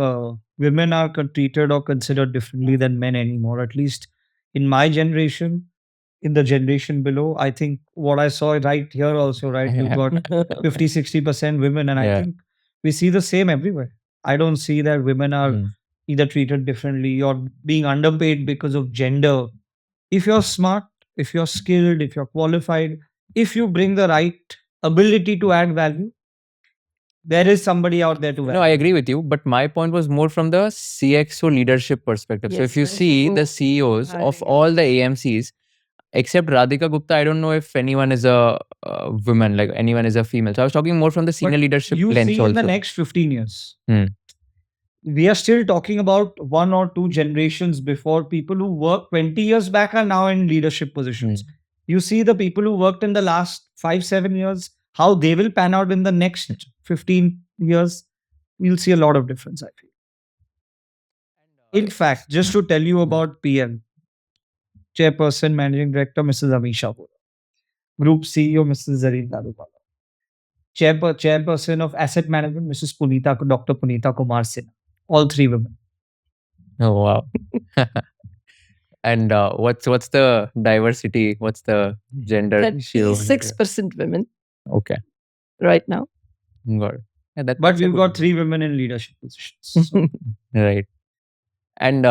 D: women are treated or considered differently than men anymore. At least in my generation, in the generation below, I think what I saw right here also, right? You've got 50-60% women, and I
A: Yeah.
D: think we see the same everywhere. I don't see that women are
A: Mm.
D: either treated differently or being underpaid because of gender. If you're smart, if you're skilled, if you're qualified, if you bring the right ability to add value, there is somebody out there to
A: No,
D: value.
A: I agree with you, but my point was more from the CXO leadership perspective. So if
B: Yes,
A: you
B: when
A: see
B: you
A: the CEOs of
B: hiring
A: all the AMCs, except Radhika Gupta, I don't know if anyone is a woman, like anyone is a female. So I was talking more from the senior
D: But
A: leadership
D: you
A: lens
D: see in the
A: also.
D: next 15 years,
A: Hmm.
D: we are still talking about one or two generations before people who worked 20 years back are now in leadership positions. You see the people who worked in the last 5-7 years, how they will pan out in the next 15 years. You'll see a lot of difference, I feel. In fact, just to tell you about PM, Chairperson, Managing Director, Mrs. Amisha Vora, Group CEO, Mrs. Zareen Dadupala, Chairperson of Asset Management, Mrs. Dr. Punita Kumar Sinha, all three women.
A: Oh wow. And what's the diversity? What's the gender issue?
B: 36% women
A: Okay,
B: right now.
A: got it. Yeah,
D: But
A: that's a
D: we've
A: good
D: got
A: one.
D: three women in leadership positions. So
A: Right. And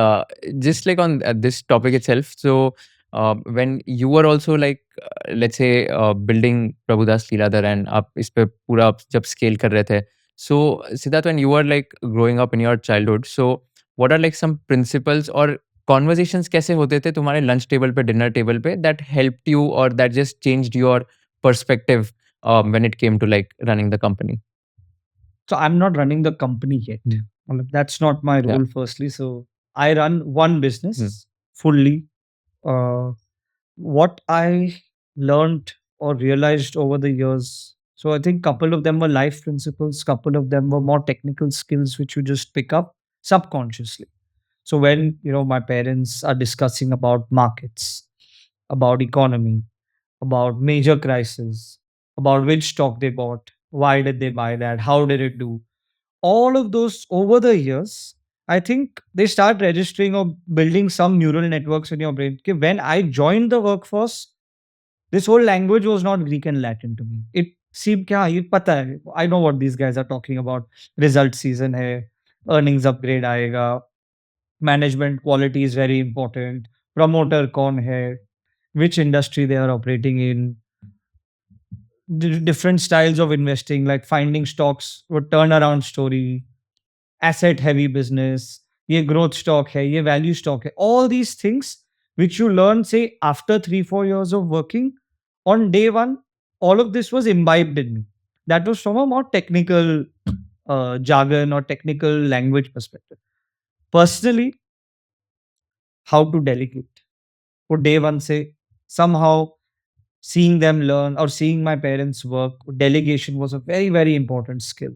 A: just like on this topic itself, so when you were also like let's say building Prabhudas Leeladhar and आप इस पे पूरा आप जब scale कर रहे थे, so Siddharth, when you were like growing up in your childhood, so what are like some principles or conversations कैसे होते थे तुम्हारे lunch table पे, dinner table पे, that helped you or that just changed your perspective when it came to like running the company?
D: So I'm not running the company yet. Well, that's not my
A: Yeah.
D: role, firstly. So I run one business fully. What I learned or realized over the years. So I think couple of them were life principles, couple of them were more technical skills which you just pick up subconsciously. So when my parents are discussing about markets, about economy, about major crisis, about which stock they bought, why did they buy that, how did it do, all of those over the years, I think they start registering or building some neural networks in your brain. Okay, when I joined the workforce, this whole language was not Greek and Latin to me. It seemed kya ye pata hai. I know what these guys are talking about. Result season hai, earnings upgrade aayega, management quality is very important, promoter kaun hai, which industry they are operating in, different styles of investing, like finding stocks or turnaround story, asset heavy business, ye growth stock hai, ye value stock hai. All these things which you learn, say, after 3-4 years of working, on day one, all of this was imbibed in me. That was from a more technical jargon or technical language perspective. Personally, how to delegate. For day one, say, somehow seeing them learn or seeing my parents work, delegation was a very, very important skill.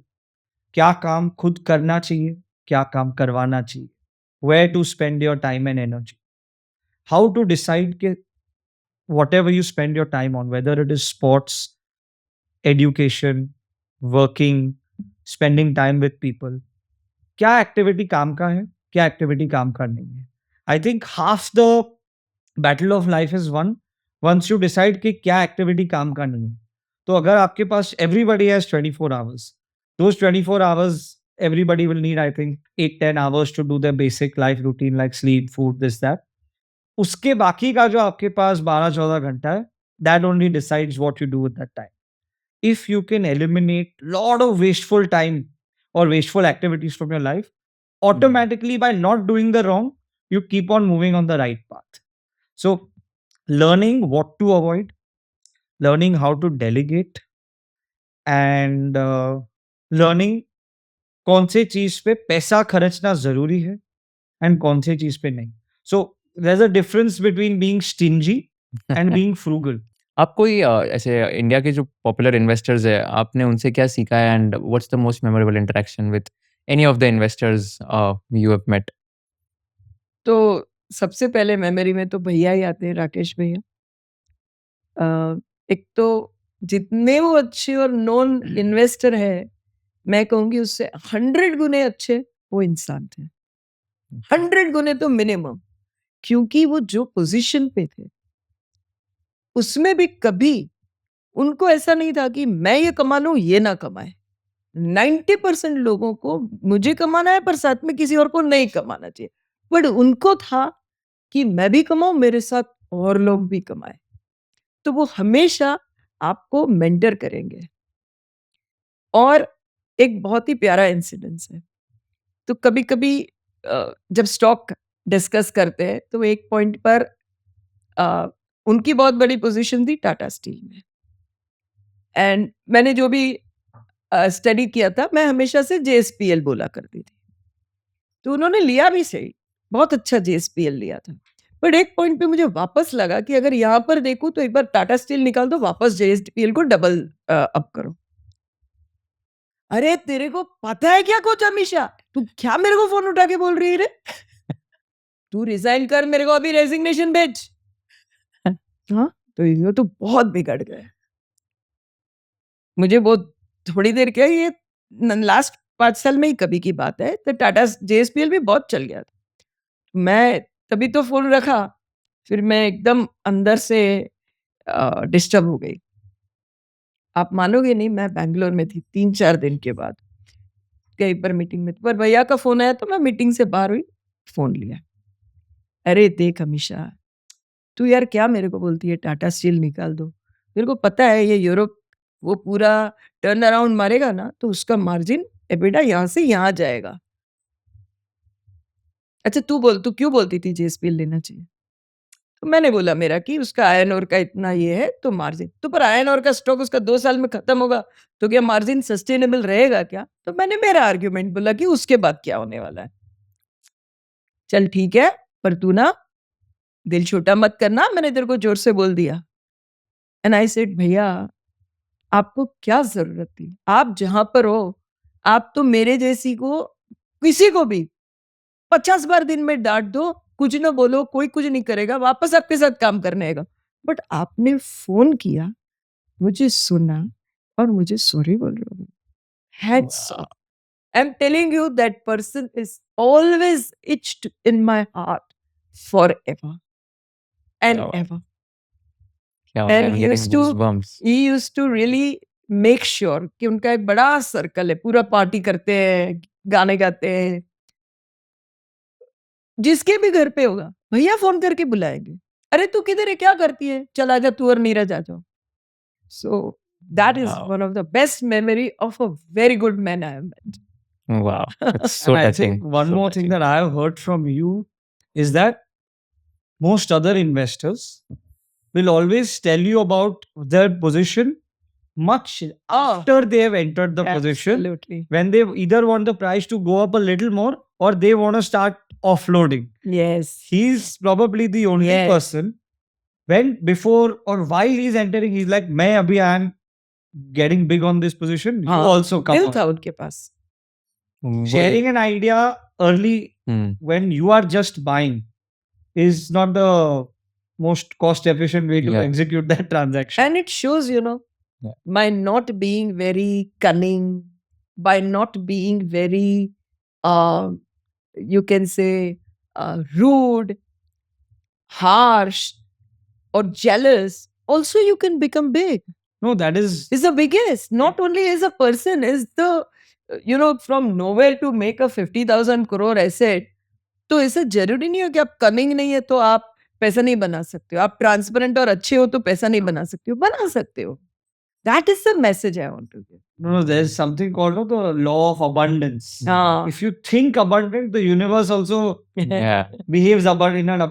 D: क्या काम खुद करना चाहिए, क्या काम करवाना चाहिए, where to spend your time and energy, how to decide कि whatever you spend your time on, whether it is sports, education, working, spending time with people, क्या एक्टिविटी काम का है, क्या एक्टिविटी काम का नहीं है. I think half the battle of life is won once you decide कि क्या एक्टिविटी काम का नहीं है. तो अगर आपके पास everybody has 24 hours, those 24 hours everybody will need, I think, 8-10 hours to do their basic life routine like sleep, food, this, that. उसके बाकी का जो आपके पास 12-14 घंटा है, that only decides what you do with that time. If you can eliminate lot of wasteful time or wasteful activities from your life, automatically by not doing the wrong, you keep on moving on the right path. So learning what to avoid, learning how to delegate, and learning कौन से चीज पे पैसा खर्चना जरूरी है and कौन से चीज पे नहीं. So there is a difference between being stingy and being frugal.
A: आप कोई ऐसे इंडिया के जो पॉपुलर इन्वेस्टर्स है, आपने उनसे क्या सीखा है and what's the most memorable interaction with any of the investors you have met?
B: तो सबसे पहले मेमोरी में तो भैया ही आते हैं, राकेश भैया। एक तो जितने वो अच्छे और नॉन इन्वेस्टर है, मैं कहूँगी उससे 100 गुने अच्छे वो इंसान थे। 100 गुने तो मिनिमम, क्योंकि वो जो पोजीशन पे थे उसमें भी कभी उनको ऐसा नहीं था कि मैं ये कमा लूं ये ना कमाए। 90% लोगों को मुझे कमाना है पर साथ में किसी और को नहीं कमाना चाहिए, बट उनको था कि मैं भी कमाऊं, मेरे साथ और लोग भी कमाए। तो वो हमेशा आपको मेंटर करेंगे। और एक बहुत ही प्यारा इंसिडेंस है। तो कभी-कभी जब स्टॉक डिस्कस करते हैं तो एक पॉइंट पर उनकी बहुत बड़ी पोजीशन थी टाटा स्टील में। एंड मैंने जो भी स्टडी किया था, मैं हमेशा से जेएसपीएल बोला करती थी। तो उन्होंने लिया भी सही, बहुत अच्छा जेएसपीएल लिया था। बट एक पॉइंट पे मुझे वापस लगा कि अगर यहाँ पर देखूं तो एक बार टाटा स्टील निकाल दो, वापस जेएसपीएल को डबल अप करो। अरे तेरे को पता है क्या कोच अमीषा, तू क्या मेरे को फोन उठा के बोल रही है रे? तू रिजाइन कर, मेरे को अभी रेजिग्नेशन भेज। हाँ, तो ये तो बहुत बिगड़ गए। मुझे वो थोड़ी देर क्या, ये लास्ट 5 साल में ही कभी की बात है, तो टाटा जेएसपीएल भी बहुत चल गया था। मैं तभी तो फोन रखा, फिर मैं एकदम अंदर से डिस्टर्ब हो गई। आप मानोगे नहीं, मैं बैंगलोर में थी 3-4 दिन के बाद, कहीं पर मीटिंग में, पर भैया का फोन आया तो मैं मीटिंग से बाहर हुई, फोन लिया। अरे देख अमीषा, तू यार क्या मेरे को बोलती है टाटा स्टील निकाल दो, मेरे को पता है ये यूरोप वो पूरा टर्न अराउंड मारेगा ना, तो उसका मार्जिन एबिटा यहाँ से यहाँ जाएगा। अच्छा तू बोल, तू क्यों बोलती थी जेएसपीएल लेना चाहिए? तो मैंने बोला मेरा कि उसका आयरन ओर का इतना ये है तो मार्जिन, तो पर आयरन ओर का स्टॉक उसका 2 साल में खत्म होगा तो क्या मार्जिन सस्टेनेबल रहेगा क्या? तो मैंने मेरा आर्ग्यूमेंट बोला कि उसके बाद क्या होने वाला है। चल ठीक है, पर तू ना दिल छोटा मत करना, मैंने तेरे को जोर से बोल दिया। एंड आई सेड भैया आपको क्या जरूरत थी? आप जहां पर हो, आप तो मेरे जैसी को, किसी को भी 50 बार दिन में डांट दो, कुछ ना बोलो, कोई कुछ नहीं करेगा, वापस आपके साथ काम करने आएगा। बट आपने फोन किया, मुझे सुना और मुझे सॉरी बोल रहे हो। Hats off. I am telling you that person is always etched in my heart forever and
A: क्या
B: एवर।
A: क्या बात है,
B: and
A: I'm getting goosebumps.
B: he used to really make sure कि उनका एक बड़ा सर्कल है, पूरा पार्टी करते हैं, गाने गाते हैं। जिसके भी घर पे होगा, भैया फोन करके बुलाएंगे। अरे तू किधर है, क्या करती है? चल आजा, तू और नीरज आ जाओ। So that is
A: Wow.
B: One of the best memory of a very good man I have met.
A: Wow. That's so
D: And I
A: touching.
D: think one
A: So
D: more thing
A: touching.
D: that I have heard from you is that most other investors will always tell you about their position much
B: Oh,
D: after they have entered the position,
B: absolutely.
D: when they either want the price to go up a little more or they want to start offloading.
B: Yes.
D: He's probably the only
B: Yes.
D: person when before or while he's entering, he's like, मैं अभी I am getting big on this position. You
B: हाँ,
D: also come
B: दिल
D: on.
B: था उनके पास।
D: Sharing an idea early
A: Hmm.
D: when you are just buying is not the most cost efficient way to
A: Yeah.
D: execute that transaction.
B: And it shows, you know,
A: Yeah.
B: by not being very cunning, by not being very, you can say, rude, harsh, or jealous, also you can become big.
D: No, that is
B: Is the biggest. Not only as a person, is the, you know, from nowhere to make a 50,000 crore asset. तो ऐसा जरूरी नहीं हो कि आप cunning नहीं है तो आप पैसा नहीं बना सकते हो, आप ट्रांसपेरेंट और अच्छे हो तो पैसा नहीं बना सकते हो, बना सकते हो। That is the message I want to give.
D: no, there's something called the law of abundance.
B: हाँ।
D: If you think abundant, the universe also
A: Yeah.
D: behaves in an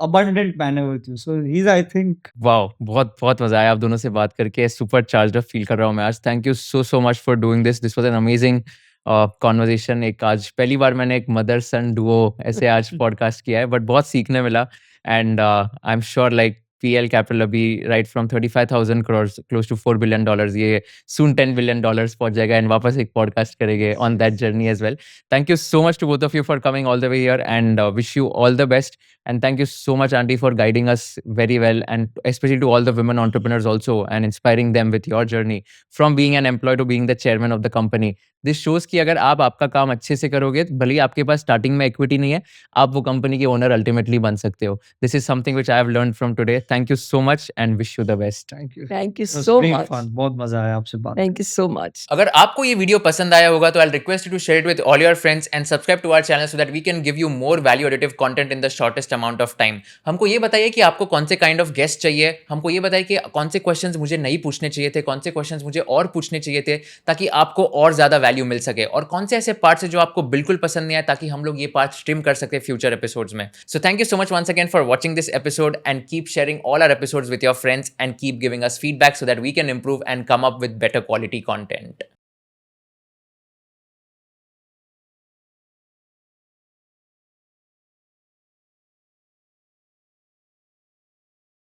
D: abundant manner with you. So he's, I think,
A: wow, बहुत बहुत मजा आया आप दोनों से बात करके, सुपर चार्ज्ड अप फील कर रहा हूँ मैं आज। Thank you so much for doing this. This was an amazing conversation. एक आज पहली बार मैंने एक मदर सन डुओ ऐसे आज पॉडकास्ट किया है, बट बहुत सीखने मिला। And I am sure like PL capital अभी right from 35,000 crores close to $4 billion, ये सून $10 billion पहुंच जाएगा एंड वापस एक पॉडकास्ट करेंगे on that journey as well. Thank you so much to both of you for coming all the way here, and wish you all the best. And thank you so much, Auntie, for guiding us very well, and especially to all the women entrepreneurs also, and inspiring them with your journey from being an employee to being the chairman of the company. This shows कि अगर आप आपका काम अच्छे से करोगे, भले ही आपके पास स्टार्टिंग में इक्विटी नहीं है, आप वो कंपनी के ओनर अल्टीमेटली बन सकते हो। This is something which I have learned from today. Thank you so much and wish you the best.
D: Thank you.
B: Thank you
D: It was
B: so
D: pretty
B: much.
D: fun. बहुत मजा आया आपसे बात
B: Thank you so much.
C: अगर आपको ये video पसंद आया होगा तो I request you to share it with all your friends and subscribe to our channel so that we can give you more value additive content in the shortest amount of time. हमको ये बताइए कि आपको कौन से kind of guest चाहिए, हमको ये बताइए कि कौन से क्वेश्चंस मुझे नहीं पूछने चाहिए थे, कौन से क्वेश्चंस मुझे और पूछने चाहिए थे ताकि आपको और ज़्यादा वैल्यू मिल सके, और कौन से ऐसे पार्ट्स है जो आपको बिल्कुल पसंद नहीं आए ताकि हम लोग ये पार्ट स्ट्रीम कर सके फ्यूचर एपिसोड्स में। So thank you so much once again for watching this episode and keep sharing all our episodes with your friends and keep giving us feedback so that we can improve and come up with better quality content.